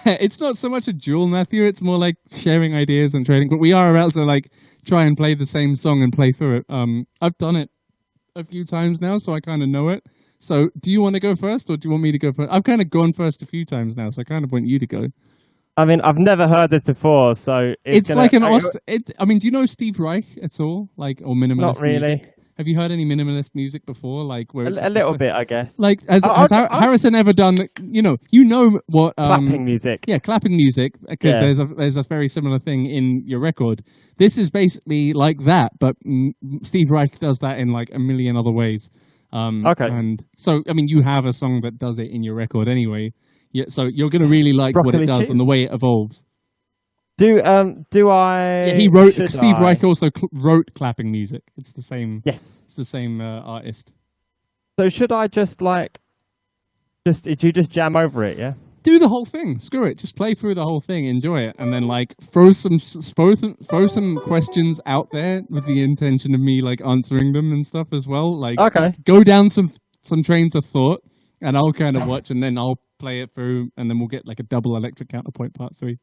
It's not so much a duel, Matthew. It's more like sharing ideas and trading. But we are about to like try and play the same song and play through it. I've done it a few times now, so I kind of know it. So do you want to go first or do you want me to go first? I've kind of gone first a few times now, so I kind of want you to go. I mean, I've never heard this before, so it's like an I mean, do you know Steve Reich at all? Like, or minimalist Not really. Music? Have you heard any minimalist music before? Like, where a little bit, I guess. Like, has Harrison ever done? You know what? Clapping music. Yeah, clapping music. Because there's a very similar thing in your record. This is basically like that, but Steve Reich does that in like a million other ways. Okay. And so, I mean, you have a song that does it in your record anyway. Yeah, so you're going to really like what Broccoli it does cheese. and the way it evolves. Do I? Yeah, he wrote. should Steve I- Reich also wrote clapping music. It's the same. Yes. It's the same artist. So should I just did you just jam over it? Yeah. Do the whole thing. Screw it. Just play through the whole thing. Enjoy it, and then like throw some questions out there with the intention of me like answering them and stuff as well. Like, Okay. go down some trains of thought, and I'll kind of watch, and then I'll play it through, and then we'll get like a double electric counterpoint part 3.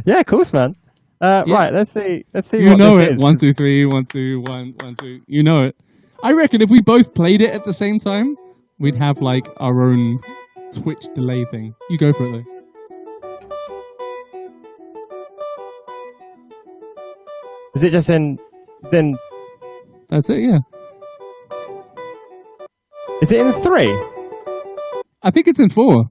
Yeah, of course, man. Right. Let's see. You what know this it. is. 1, 2, 3. 1, 2, 1, 1, 2. You know it. I reckon if we both played it at the same time, we'd have like our own Twitch delay thing. You go for it though. Is it just in? Then That's it. Yeah. is it in 3? I think it's in 4.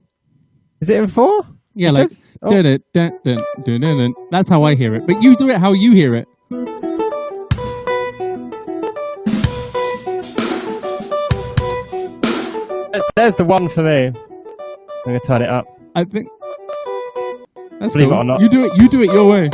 Is it in 4? Yeah, It like says- oh. dun, dun, dun, dun, dun, dun. That's how I hear it. But you do it how you hear it. There's the one for me. I'm gonna turn it up. I think. That's Believe it cool. or not. You do it. You do it your way.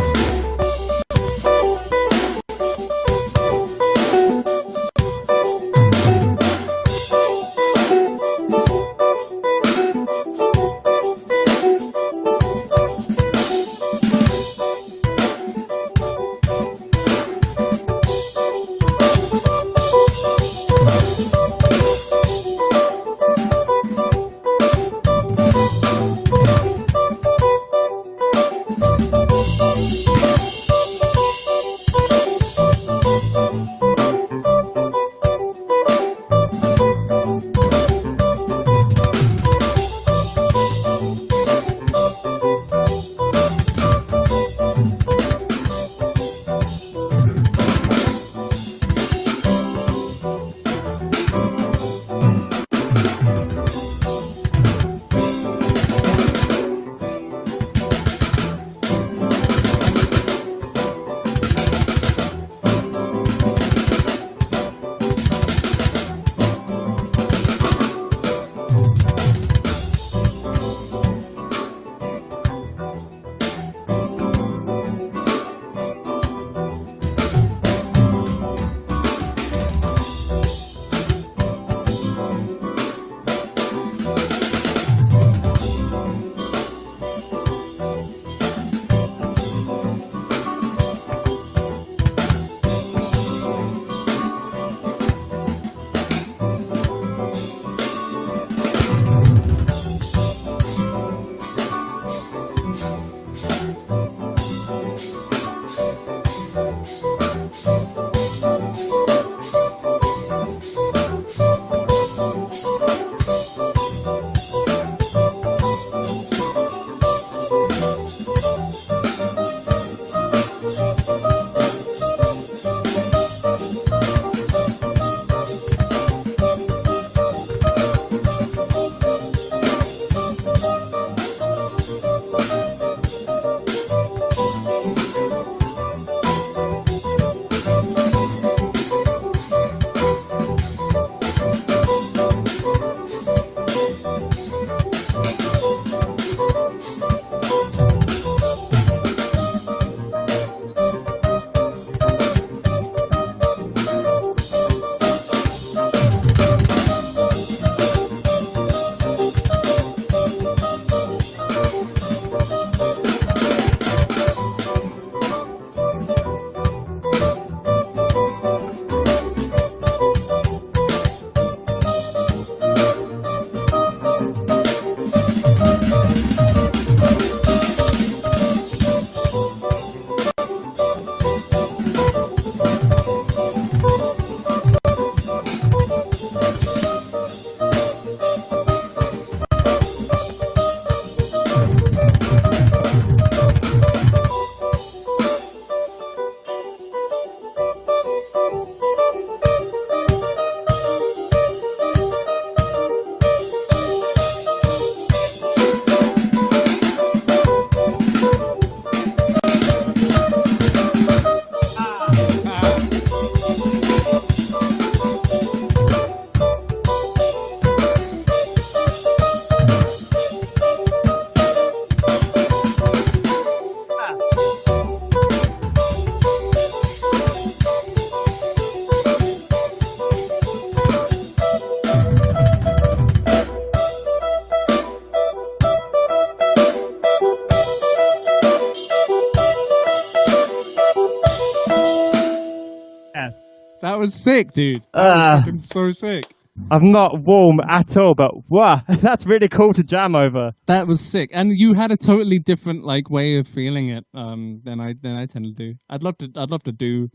was sick, dude. That was fucking so sick. I'm not warm at all, but wow, that's really cool to jam over. That was sick, and you had a totally different like way of feeling it than I tend to do. I'd love to do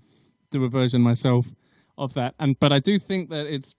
a version myself of that, but I do think that it's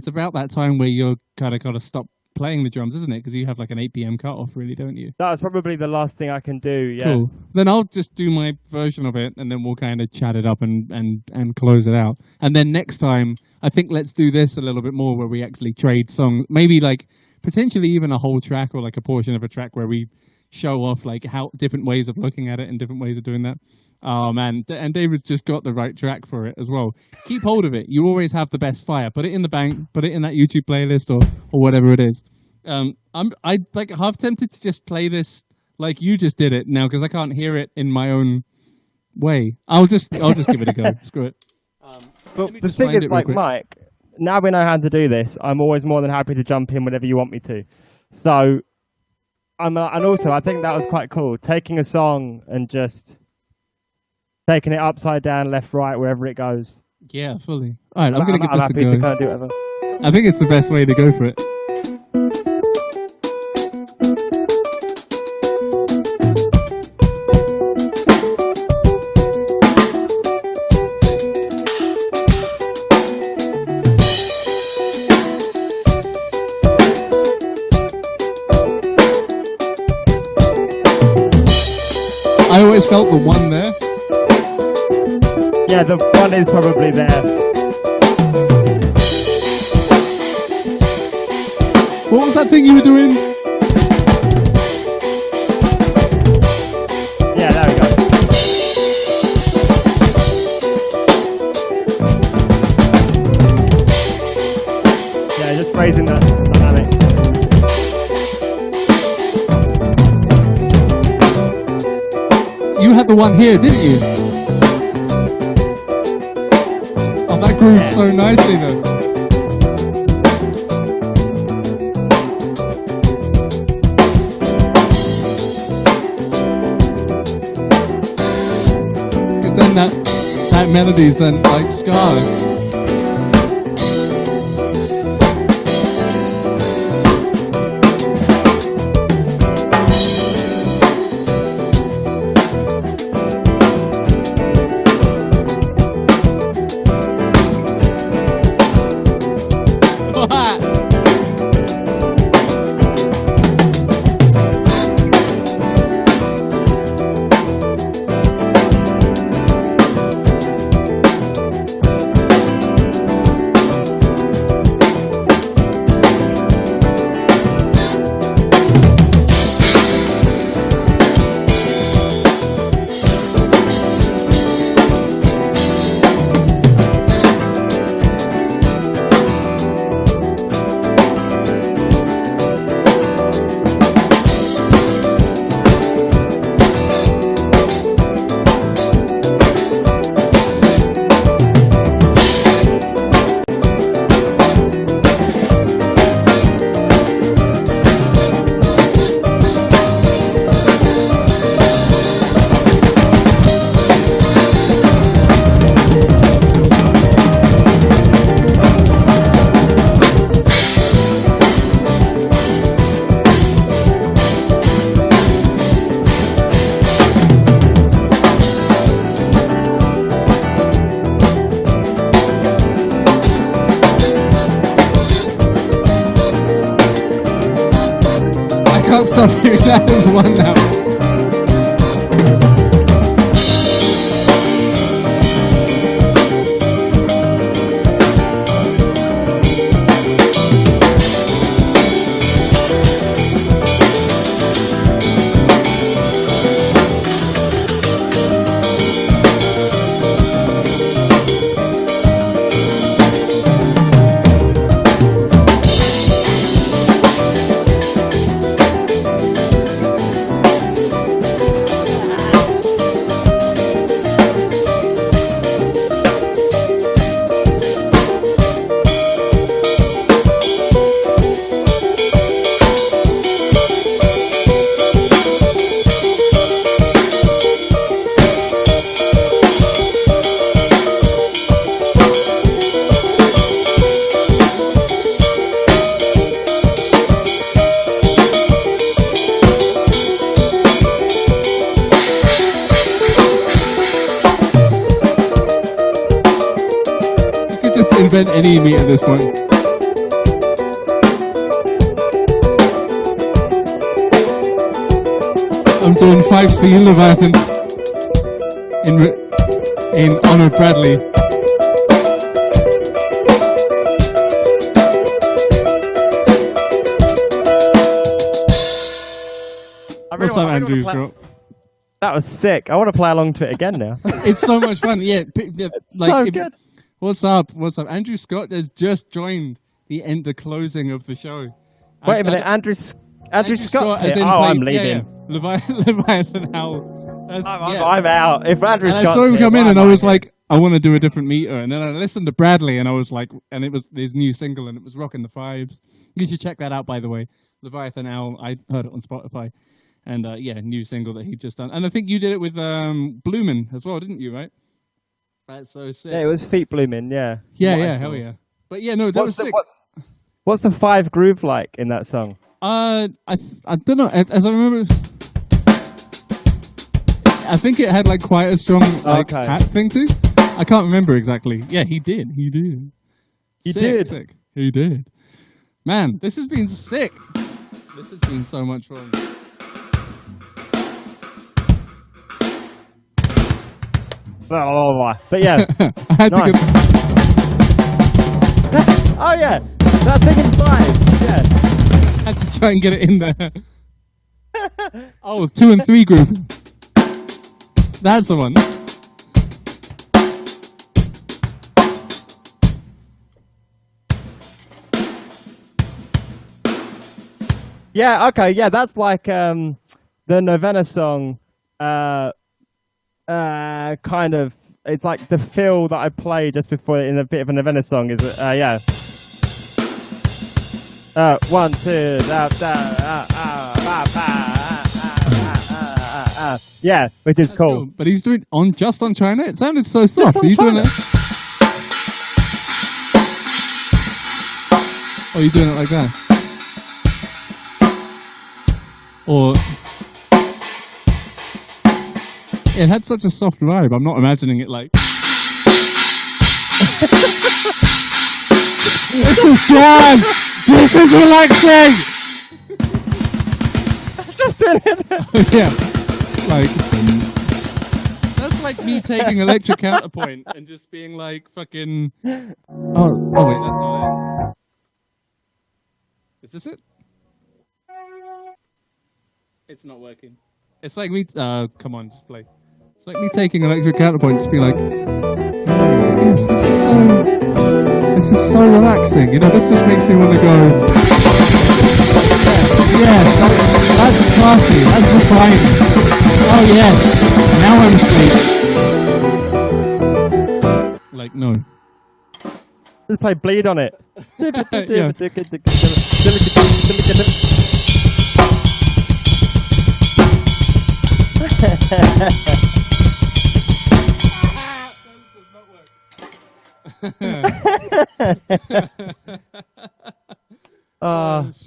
about that time where you're kind of got to stop playing the drums, isn't it? Because you have like an 8 p.m. cut-off, really, don't you? That's probably the last thing I can do, yeah. Cool. Then I'll just do my version of it, and then we'll kind of chat it up and close it out. And then next time, I think let's do this a little bit more, where we actually trade songs. Maybe like potentially even a whole track or like a portion of a track where we show off like how different ways of looking at it and different ways of doing that. Oh man, and David's just got the right track for it as well. Keep hold of it. You always have the best fire. Put it in the bank. Put it in that YouTube playlist or whatever it is. I like half tempted to just play this like you just did it now because I can't hear it in my own way. I'll just give it a go. Screw it. But the thing is, like Mike, now we know how to do this. I'm always more than happy to jump in whenever you want me to. So, and also I think that was quite cool. Taking a song and just taking it upside down, left, right, wherever it goes. Yeah, fully. All right, I'm going to give this a go. To kind of do whatever. I think it's the best way to go for it. I always felt the one there. Yeah, the one is probably there. What was that thing you were doing? Yeah, there we go. Yeah, just phrasing the dynamic. You had the one here, didn't you? Oh, that grooves so nicely though. Because then that melody's then like ska. I can't stop hearing that as one now. bend any meat at this point. I'm doing 5s for you, Leviathan. In honor of Bradley. What's up, Andrew Scott? That was sick. I want to play along to it again now. It's so much fun. Yeah, So good. What's up? What's up? Andrew Scott has just joined the closing of the show. Wait a minute, Andrew Scott's here. I'm leaving. Leviathan Owl. I'm out. If Andrew And Scott's I saw him here, come in, why and am I was here? like, I want to do a different meter. And then I listened to Bradley, and I was like, and it was his new single, and it was rocking the 5s. You should check that out, by the way. Leviathan Owl. I heard it on Spotify. And new single that he just done. And I think you did it with Bloomin' as well, didn't you, right? That's so sick. Yeah, it was Feet Blooming, yeah. Yeah, hell yeah. But yeah, no, that was sick. What's the 5 groove like in that song? I don't know. As I remember, I think it had like quite a strong hat thing too. I can't remember exactly. Yeah, he did. He did. Man, this has been sick. This has been so much fun. But yeah, I had nice. to go. Oh yeah, that thing in 5. Yeah. Had to try and get it in there. Oh, 2 and 3 group. That's the one. Yeah. Okay. Yeah, that's like the Novena song. Kind of. It's like the feel that I played just before in a bit of a Novena song. Is yeah. 1, 2, yeah, which is cool. But he's doing just on China. It sounded so soft. Are you doing it? Oh, you doing it like that? Or it had such a soft vibe. I'm not imagining it like. This is jazz. This is relaxing. Just doing it. Yeah, like that's like me taking electric counterpoint and just being like fucking. Oh wait, that's not it. Is this it? It's not working. It's like me. Come on, just play. It's like me taking electric counterpoint, just be like, yes, this is so relaxing. You know, this just makes me want to go. Yes, that's classy. That's refined. Oh yes, now I'm asleep. Like no. Just play Bleed on it. Yeah.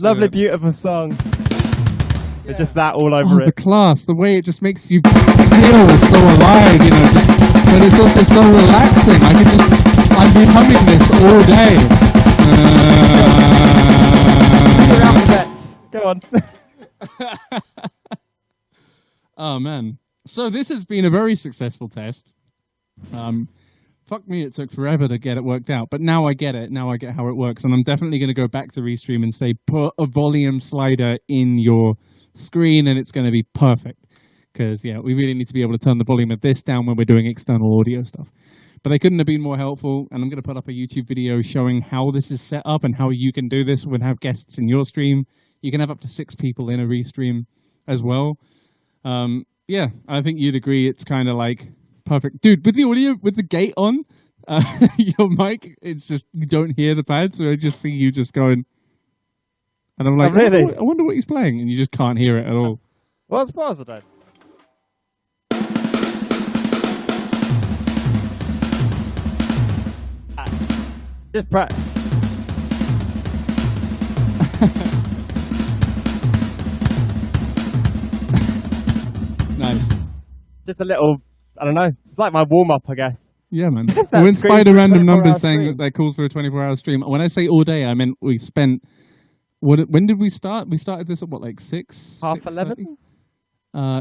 Lovely, beautiful song. Yeah. Just that all over The it. class, the way it just makes you feel so alive, you know, but it's also so relaxing. I'd be humming this all day. Alphabets. Go on. Oh man. So this has been a very successful test. Fuck me, it took forever to get it worked out, but now I get it. Now I get how it works, and I'm definitely going to go back to Restream and say put a volume slider in your screen, and it's going to be perfect. Because yeah, we really need to be able to turn the volume of this down when we're doing external audio stuff. But they couldn't have been more helpful, and I'm going to put up a YouTube video showing how this is set up and how you can do this when have guests in your stream. You can have up to 6 people in a Restream as well. Yeah, I think you'd agree it's kind of like perfect. Dude, with the audio, with the gate on, your mic, it's just, you don't hear the pad, so I just see you just going, and I'm like, oh, really? I wonder what he's playing, and you just can't hear it at all. What's positive? Just practice. Nice. Just a little, I don't know. It's like my warm-up, I guess. Yeah, man. That When screams Spider for a random 24-hour numbers saying stream. that calls for a 24-hour stream. When I say all day, I meant we spent. When did we start? We started this at what, like 6? 11:30?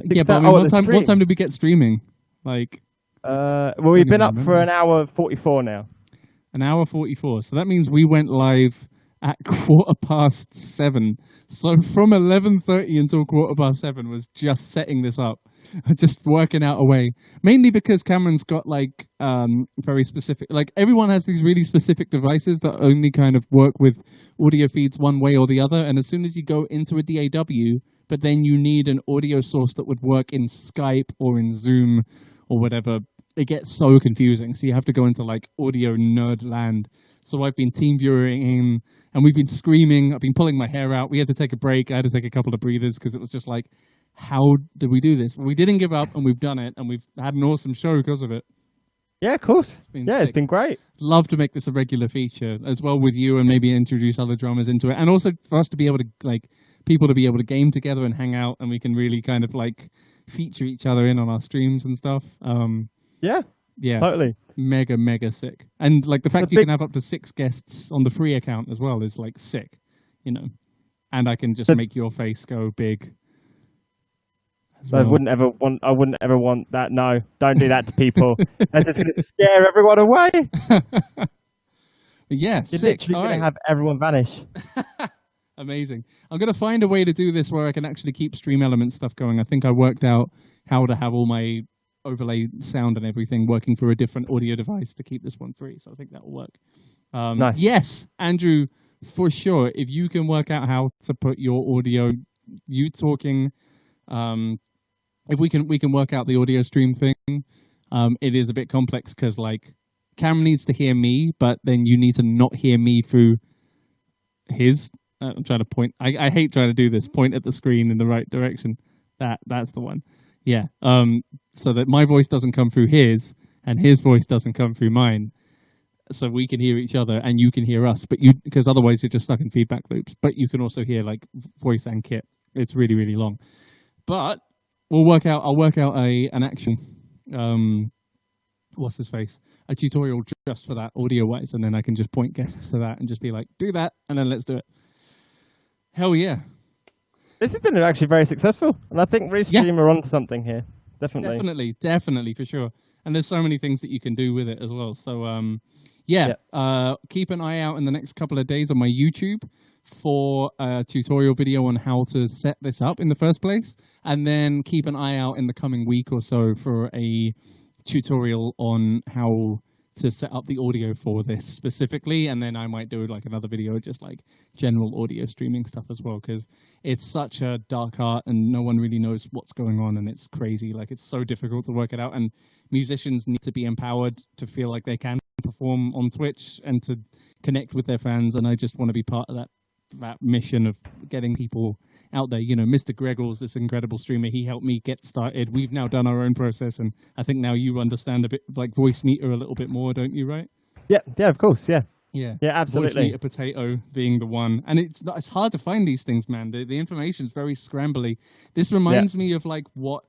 Yeah, but I mean, Oh, at the what stream. time did we get streaming? Like Well, we've been even up for an hour 44 now. an hour 44. So that means we went live at 7:15. So from 11:30 until 7:15 was just setting this up, just working out a way. Mainly because Cameron's got like very specific. Like everyone has these really specific devices that only kind of work with audio feeds one way or the other. And as soon as you go into a DAW, but then you need an audio source that would work in Skype or in Zoom or whatever, it gets so confusing. So you have to go into like audio nerd land. So I've been team viewing and we've been screaming. I've been pulling my hair out. We had to take a break. I had to take a couple of breathers because it was just like, how did we do this? We didn't give up and we've done it and we've had an awesome show because of it. Yeah, of course. It's It's been great. Love to make this a regular feature as well with you and maybe introduce other drummers into it. And also for us to be able to like people to be able to game together and hang out and we can really kind of like feature each other in on our streams and stuff. Yeah, Totally. mega sick. And like the fact The you big- can have up to 6 guests on the free account as well is like sick, you know. And I can just The- make your face go big. as I well. wouldn't ever want that. No, don't do that to people. That's just going to scare everyone away. But yeah, You're sick. literally All going right. to have everyone vanish. Amazing. I'm going to find a way to do this where I can actually keep Stream Element stuff going. I think I worked out how to have all my overlay sound and everything working through a different audio device to keep this one free. So I think that will work. Nice. Yes, Andrew, for sure. If you can work out how to put your audio, you talking, if we can work out the audio stream thing, it is a bit complex because like Cam needs to hear me, but then you need to not hear me through his. I'm trying to point. I hate trying to do this. Point at the screen in the right direction. That's the one. Yeah. So that my voice doesn't come through his, and his voice doesn't come through mine. So we can hear each other, and you can hear us. But because otherwise you're just stuck in feedback loops. But you can also hear like voice and kit. It's really really long. But I'll work out an action. What's his face? A tutorial just for that audio wise, and then I can just point guests to that and just be like, do that, and then let's do it. Hell yeah. This has been actually very successful, and I think Restream are onto something here. Definitely. Definitely, for sure. And there's so many things that you can do with it as well. So, keep an eye out in the next couple of days on my YouTube for a tutorial video on how to set this up in the first place. And then keep an eye out in the coming week or so for a tutorial on how to set up the audio for this specifically, and then I might do like another video just like general audio streaming stuff as well, because it's such a dark art and no one really knows what's going on, and it's crazy. Like it's so difficult to work it out, and musicians need to be empowered to feel like they can perform on Twitch and to connect with their fans, and I just want to be part of that mission of getting people out there. You know, Mr. Greggles, this incredible streamer, he helped me get started. We've now done our own process, and I think now you understand a bit like Voice Meter a little bit more, don't you, right? Yeah, of course, yeah. Yeah, absolutely. Voice Meter Potato being the one, and it's hard to find these things, man. The information is very scrambly. This reminds me of like what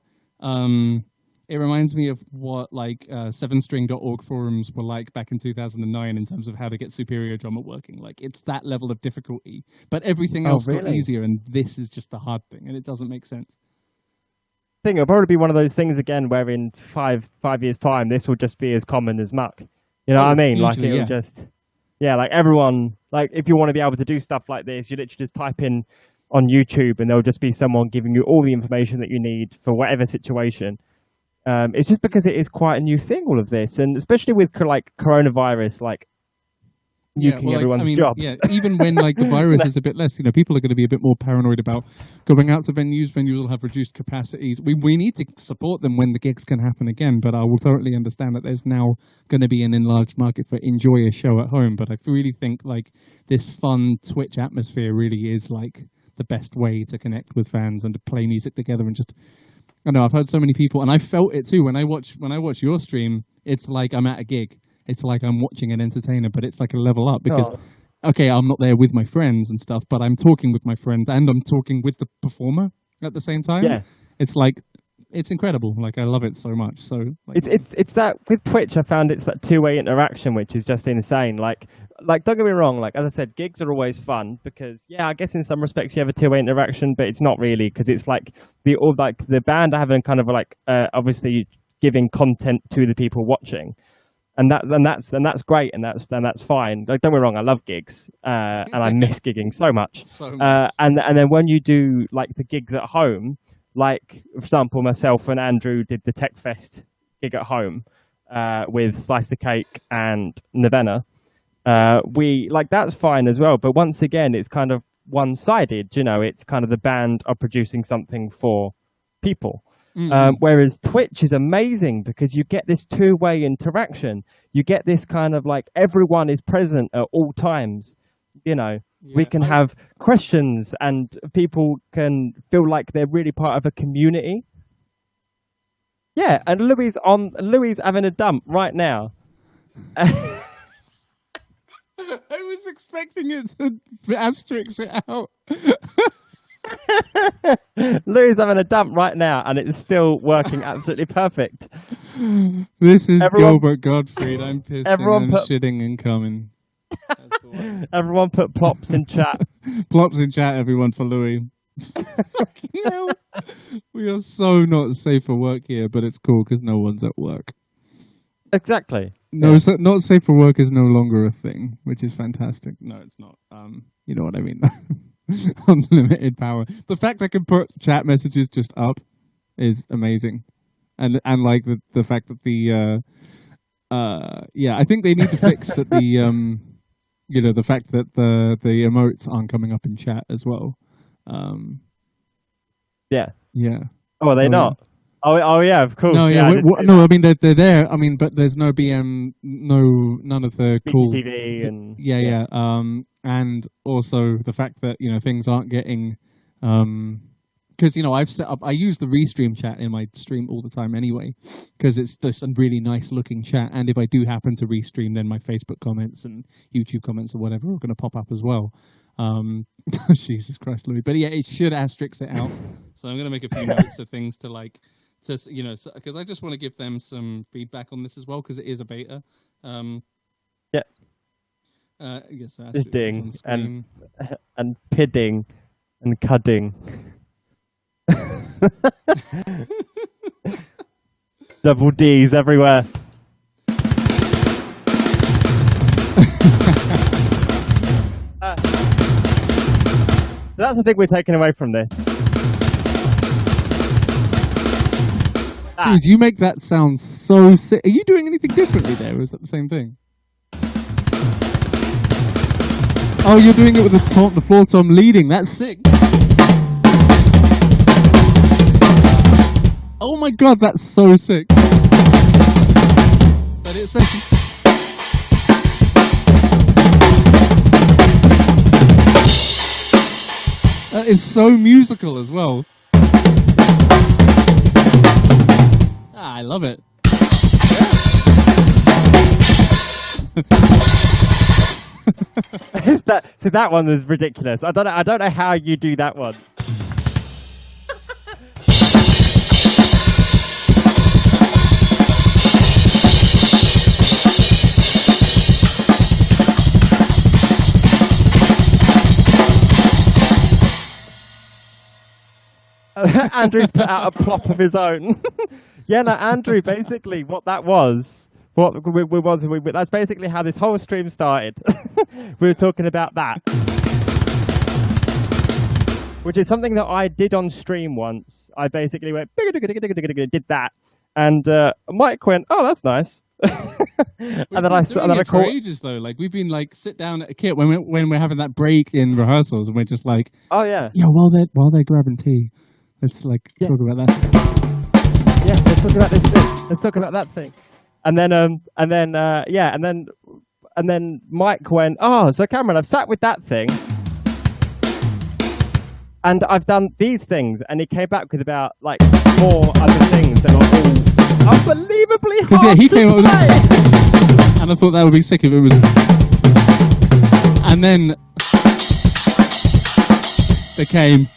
it reminds me of what like 7string.org forums were like back in 2009 in terms of how to get Superior Drummer working. Like it's that level of difficulty, but everything else got easier, and this is just the hard thing, and it doesn't make sense. I think it'll probably be one of those things again where in five years' time this will just be as common as muck. You know what I mean? Like it'll just like everyone, like if you want to be able to do stuff like this, you literally just type in on YouTube and there'll just be someone giving you all the information that you need for whatever situation. It's just because it is quite a new thing, all of this, and especially with like coronavirus, like nuking everyone's jobs. Yeah, even when like the virus is a bit less, you know, people are going to be a bit more paranoid about going out to venues. Venues will have reduced capacities. We need to support them when the gigs can happen again, but I will totally understand that there's now going to be an enlarged market for enjoy a show at home. But I really think like this fun Twitch atmosphere really is like the best way to connect with fans and to play music together and just. I know I've heard so many people, and I felt it too when I watch your stream. It's like I'm at a gig. It's like I'm watching an entertainer, but it's like a level up because, okay, I'm not there with my friends and stuff, but I'm talking with my friends and I'm talking with the performer at the same time. Yeah, it's like it's incredible. Like, I love it so much. So like, It's that with Twitch, I found it's that two-way interaction, which is just insane. Like don't get me wrong. Like, as I said, gigs are always fun because, yeah, I guess in some respects you have a two-way interaction, but it's not really, because it's like the band are having kind of like obviously giving content to the people watching. And that's great, and that's fine. Like, don't get me wrong, I love gigs, and I miss gigging so much. And then when you do like the gigs at home, like for example, myself and Andrew did the Tech Fest gig at home with Slice the Cake and Novena. We like, that's fine as well. But once again, it's kind of one-sided. You know, it's kind of the band are producing something for people. Whereas Twitch is amazing because you get this two-way interaction. You get this kind of like everyone is present at all times. You know, we can have questions and people can feel like they're really part of a community. Yeah, and Louis having a dump right now. I was expecting it to asterisk it out. Louis having a dump right now, and it's still working absolutely perfect. This is Gilbert Gottfried. I'm pissing and shitting and coming. Everyone put plops in chat. Plops in chat, everyone, for Louis. We are so not safe for work here, but it's cool because no one's at work. Exactly. No, so not safe for work is no longer a thing, which is fantastic. No, it's not. You know what I mean. Unlimited power. The fact I can put chat messages just up is amazing, and like the fact that I think they need to fix that the fact that the emotes aren't coming up in chat as well. Yeah. Oh, are they not? Oh yeah, of course. No, yeah. No, I mean they're there. I mean, but there's no BM, none of the cool TV and yeah. And also the fact that things aren't getting because I've set up. I use the restream chat in my stream all the time anyway, because it's just a really nice looking chat. And if I do happen to restream, then my Facebook comments and YouTube comments or whatever are going to pop up as well. Jesus Christ, Louis. But yeah, it should asterisk it out. So I'm going to make a few notes of things to like. Because I just want to give them some feedback on this as well, because it is a beta. Yes, pidding and pidding and cudding. Double D's everywhere. That's the thing we're taking away from this. Dude, you make that sound so sick. Are you doing anything differently there, or is that the same thing? Oh, you're doing it with the floor tom leading. That's sick. Oh my god, that's so sick. But it's that is so musical as well. I love it. So that one is ridiculous. I don't know how you do that one. Andrew's put out a plop of his own. Yeah, no, Andrew, basically what that was, that's basically how this whole stream started. We were talking about that. Which is something that I did on stream once. I basically went, did that. And Mike went, oh, that's nice. And then I called for ages though. Like we've been like sit down at a kit when we're having that break in rehearsals, and we're just like, oh yeah, while they're grabbing tea, let's like talk about that. Yeah, let's talk about this thing. Let's talk about that thing. And then Mike went, oh, so Cameron, I've sat with that thing, and I've done these things, and he came back with about like 4 other things that were all unbelievably hard he came to up with play. And I thought that would be sick if it was. And then became.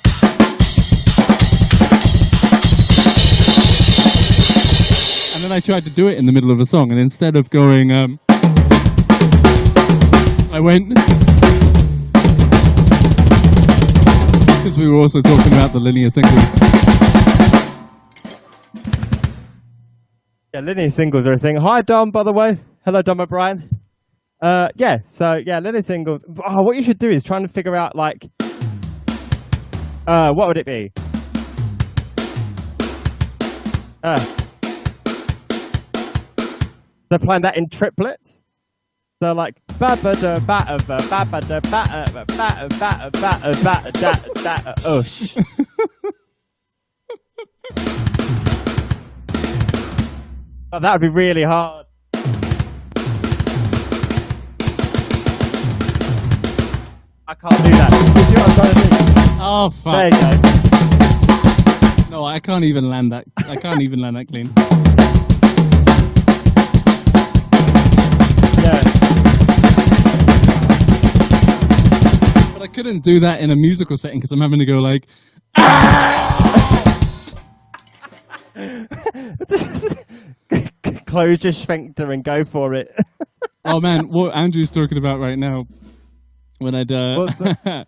then I tried to do it in the middle of a song, and instead of going, I went, because we were also talking about the linear singles. Yeah, linear singles are a thing. Hi, Dom, by the way. Hello, Dom O'Brien. Linear singles. Oh, what you should do is try and figure out, like, what would it be? They're playing that in triplets. They're like ba ba da ba ba ba ba da ba ba ba ba ba ba da ush. Oh, that would be really hard. I can't do that. You see what I'm trying to do? Oh, fuck. There you go. No, I can't even land that. I can't even land that clean. Yeah. But I couldn't do that in a musical setting because I'm having to go like, Close your sphincter and go for it. oh man, what Andrew's talking about right now, when I'd, What's that?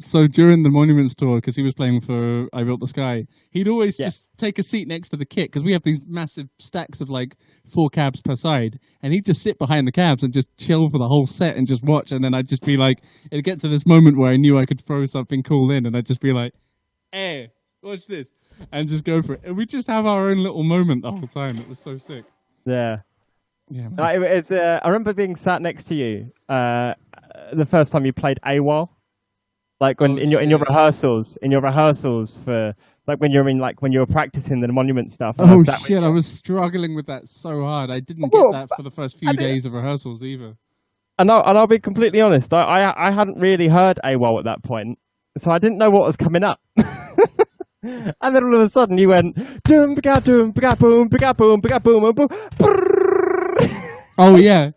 so during the Monuments tour, because he was playing for I Built the Sky, he'd always just take a seat next to the kit, because we have these massive stacks of like 4 cabs per side, and he'd just sit behind the cabs and just chill for the whole set and just watch, and then I'd just be like, it'd get to this moment where I knew I could throw something cool in, and I'd just be like, hey, watch this, and just go for it. And we'd just have our own little moment the whole time. It was so sick. Yeah. Yeah, man. I remember being sat next to you the first time you played AWOL. Like when in your rehearsals for like when you were practicing the Monument stuff. Oh shit! I was struggling with that so hard. I didn't get that for the first few days of rehearsals either. And I'll be completely honest. I hadn't really heard AWOL at that point, so I didn't know what was coming up. And then all of a sudden you went doom ba doom ba boom ba boom ba boom boom. Oh yeah.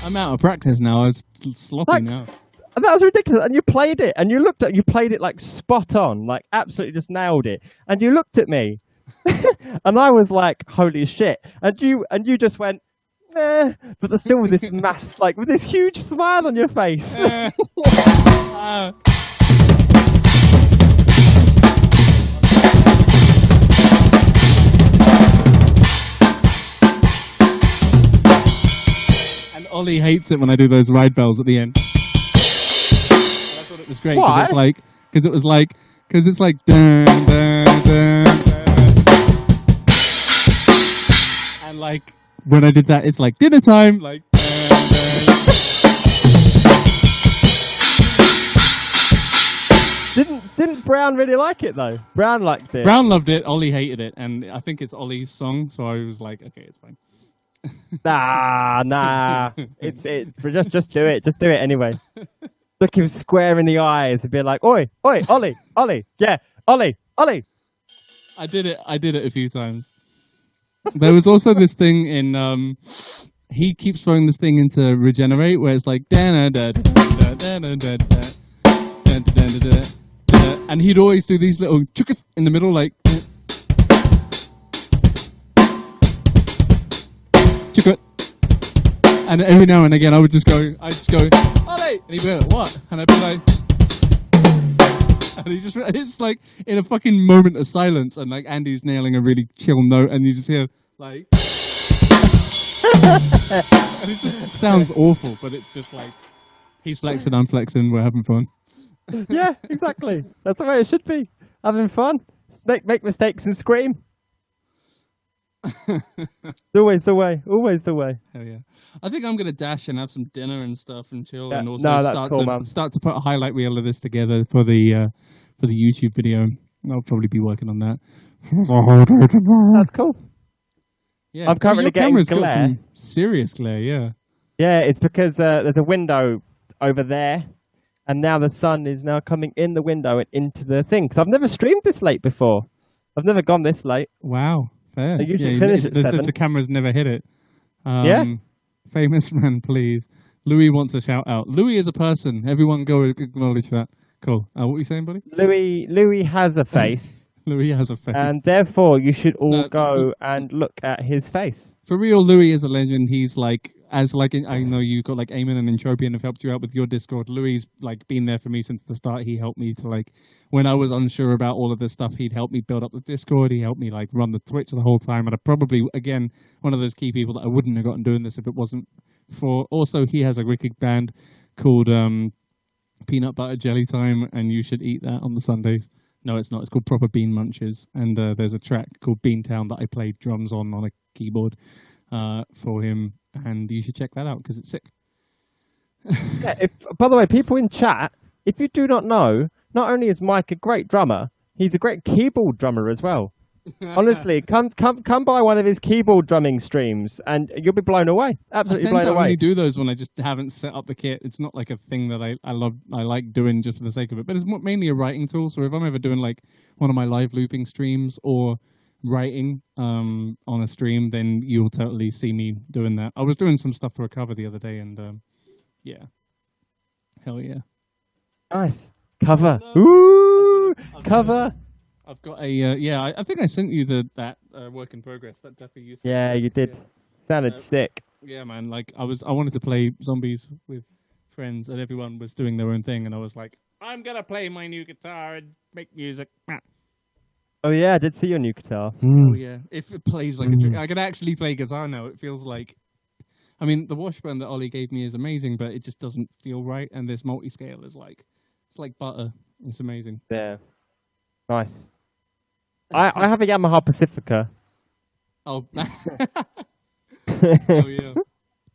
I'm out of practice now. I was sloppy now. And that was ridiculous. And you played it, and you played it like spot on, like absolutely just nailed it. And you looked at me, and I was like, "Holy shit!" And you just went, "Nah," but still with this with this huge smile on your face. Ollie hates it when I do those ride bells at the end. And I thought it was great because it's like dun, dun, dun, dun. And like when I did that, it's like dinner time, like dun, dun. Didn't Brown really like it though? Brown liked it. Brown loved it. Ollie hated it, and I think it's Ollie's song, so I was like, okay, it's fine. Nah. Just do it. Just do it anyway. Look him square in the eyes and be like, "Oi, Ollie, yeah, Ollie." I did it a few times. There was also this thing in he keeps throwing this thing into Regenerate where it's like and he'd always do these little chukas in the middle like and every now and again I'd just go, Ollie! And he'd be like, what? And I'd be like, and it's like in a fucking moment of silence and like Andy's nailing a really chill note and you just hear like, and it just sounds awful, but it's just like, he's flexing, I'm flexing, we're having fun. Yeah, exactly. That's the way it should be. Having fun. Make mistakes and scream. Always the way. Hell yeah! I think I'm gonna dash and have some dinner and stuff and chill, and also start to put a highlight reel of this together for the YouTube video. I'll probably be working on that. That's cool. Yeah, I'm currently getting camera's glare. got some serious glare. Yeah. Yeah, it's because there's a window over there, and now the sun is now coming in the window and into the thing. Because I've never streamed this late before. I've never gone this late. Wow. Fair. I usually finish at 7. The camera's never hit it. Yeah. Famous man, please. Louis wants a shout out. Louis is a person. Everyone go acknowledge that. Cool. What were you saying, buddy? Louis has a face. Louis has a face. And therefore, you should all go and look at his face. For real, Louis is a legend. He's like, I know you got like Eamon and Entropian have helped you out with your Discord. Louis like been there for me since the start. He helped me to like, when I was unsure about all of this stuff, he'd help me build up the Discord. He helped me like run the Twitch the whole time. And I probably, again, one of those key people that I wouldn't have gotten doing this if it wasn't for. Also, he has a wicked band called Peanut Butter Jelly Time, and you should eat that on the Sundays. No, it's not. It's called Proper Bean Munches. And there's a track called Beantown that I played drums on a keyboard for him. And you should check that out because it's sick. Yeah, by the way, people in chat, if you do not know, not only is Mike a great drummer, he's a great keyboard drummer as well. Honestly, come by one of his keyboard drumming streams and you'll be blown away. Absolutely blown away. I only do those when I just haven't set up the kit. It's not like a thing that I love. I like doing just for the sake of it. But it's mainly a writing tool. So if I'm ever doing like one of my live looping streams or writing on a stream, then you'll totally see me doing that. I was doing some stuff for a cover the other day, and yeah, hell yeah, nice cover. Ooh, cover. I've got a I think I sent you that work in progress. That definitely used. Yeah, you did. Sounded sick. Yeah, man. Like I wanted to play zombies with friends, and everyone was doing their own thing, and I was like, I'm gonna play my new guitar and make music. Oh yeah, I did see your new guitar. Oh yeah, if it plays like a trick, I can actually play guitar now. It feels like, I mean, the Washburn that Ollie gave me is amazing, but it just doesn't feel right. And this multi-scale is like, it's like butter. It's amazing. Yeah, nice. I have a Yamaha Pacifica. Oh, oh yeah,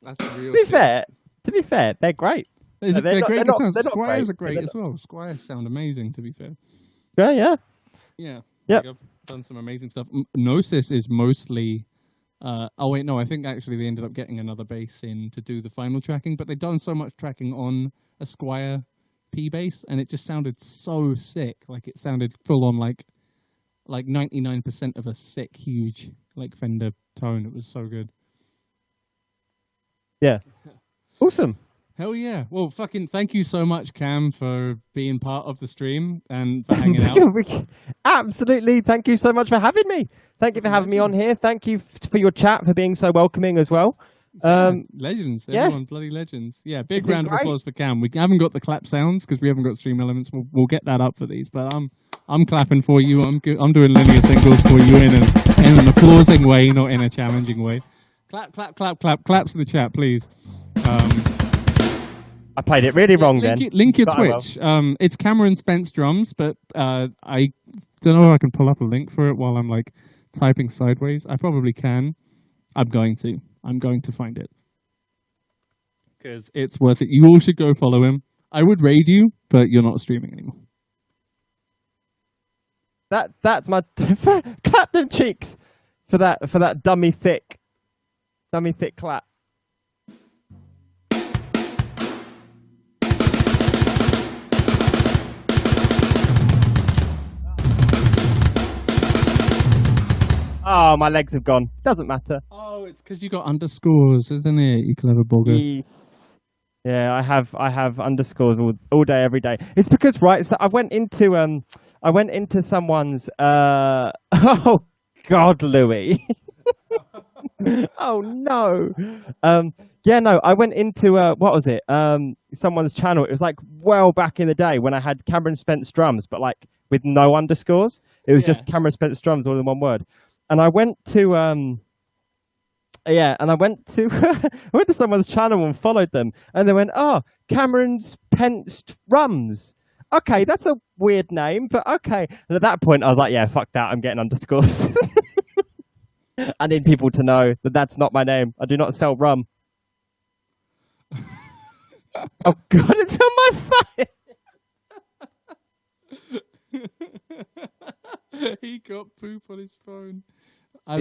that's the real. To be fair, they're great. They're great guitars. Squires are great great as well. Squires sound amazing. To be fair. Yeah. Yeah. Yep. Like I've done some amazing stuff. Gnosis is mostly. Oh wait, no. I think actually they ended up getting another bass in to do the final tracking, but they've done so much tracking on a Squire P bass, and it just sounded so sick. Like it sounded full on like 99% of a sick, huge like Fender tone. It was so good. Yeah. Awesome. Hell yeah. Well, fucking thank you so much, Cam, for being part of the stream and for hanging out. Absolutely. Thank you so much for having me. Thank you for having me on here. Thank you for your chat, for being so welcoming as well. Legends. Everyone, bloody legends. Yeah, big round of applause for Cam. We haven't got the clap sounds because we haven't got stream elements. We'll get that up for these, but I'm clapping for you. I'm doing linear singles for you in an applauding way, not in a challenging way. Clap, clap, clap, clap. Claps in the chat, please. I played it really wrong then. Link your Twitch. It's Cameron Spence Drums, but I don't know if I can pull up a link for it while I'm like typing sideways. I probably can. I'm going to find it because it's worth it. You all should go follow him. I would raid you, but you're not streaming anymore. That's my clap them cheeks for that dummy thick clap. Oh, my legs have gone. Doesn't matter. Oh, it's because you got underscores, isn't it? You clever bugger. Yeah, I have underscores all day, every day. It's because so I went into someone's oh God, Louis. Oh no. I went into what was it? Someone's channel. It was like well back in the day when I had Cameron Spence Drums, but like with no underscores. It was just Cameron Spence Drums all in one word. And I went to I went to someone's channel and followed them, and they went, "Oh, Cameron's Spence Drums. Okay, that's a weird name, but okay." And at that point, I was like, "Yeah, fuck that. I'm getting underscores." I need people to know that that's not my name. I do not sell rum. Oh God, it's on my phone. He got poop on his phone.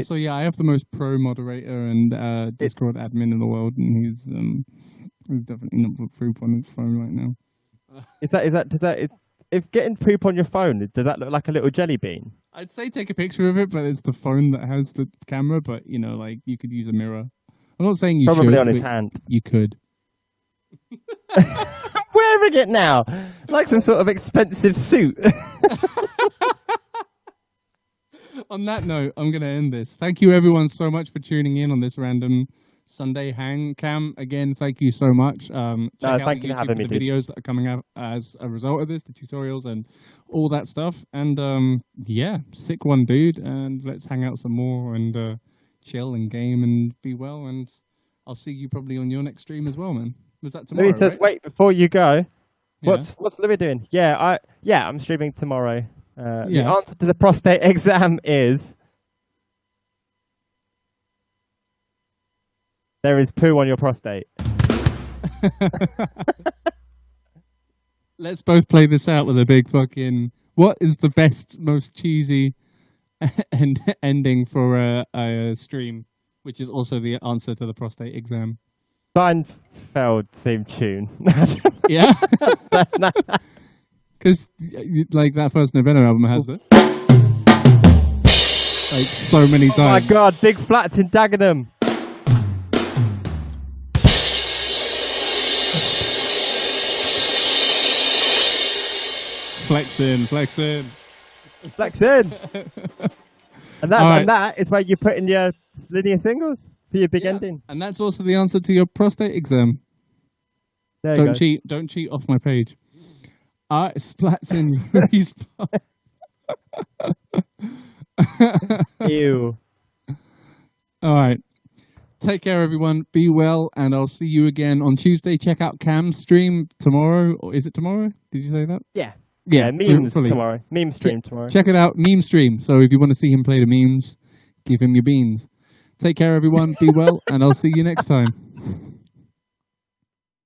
So yeah, I have the most pro moderator and Discord admin in the world, and he's definitely not put poop on his phone right now. If getting poop on your phone, does that look like a little jelly bean? I'd say take a picture of it, but it's the phone that has the camera. But like you could use a mirror. I'm not saying you probably should, on his hand. You could. I'm wearing it now, like some sort of expensive suit. On that note, I'm going to end this. Thank you, everyone, so much for tuning in on this random Sunday hang cam. Again, thank you so much. Check out thank you for YouTube having me, the dude. videos that are coming out as a result of this, the tutorials and all that stuff. And yeah, sick one, dude. And let's hang out some more and chill and game and be well. And I'll see you probably on your next stream as well, man. Was that tomorrow? Louis says, right? "Wait, before you go, Yeah. what's Louis doing?" Yeah, I'm streaming tomorrow. The Yeah. answer to the prostate exam is there is poo on your prostate. Let's both play this out with a big fucking. What is the best, most cheesy ending for a stream, which is also the answer to the prostate exam? Seinfeld theme tune. Yeah, because like that first November album has it like so many Oh my times. god, big flats in Dagenham. Flexing. Flex in. And Alright. that is where you put in your linear singles for your big Yeah. ending. And that's also the answer to your prostate exam. There you Don't go. cheat. Don't cheat off my page. Splats in Rudy's Ew. All right. Take care, everyone. Be well, and I'll see you again on Tuesday. Check out Cam's stream tomorrow. Or is it tomorrow? Did you say that? Yeah. Yeah, memes fully. tomorrow. Meme stream tomorrow. Check it out. Meme stream. So if you want to see him play the memes, give him your beans. Take care, everyone. Be well, and I'll see you next time.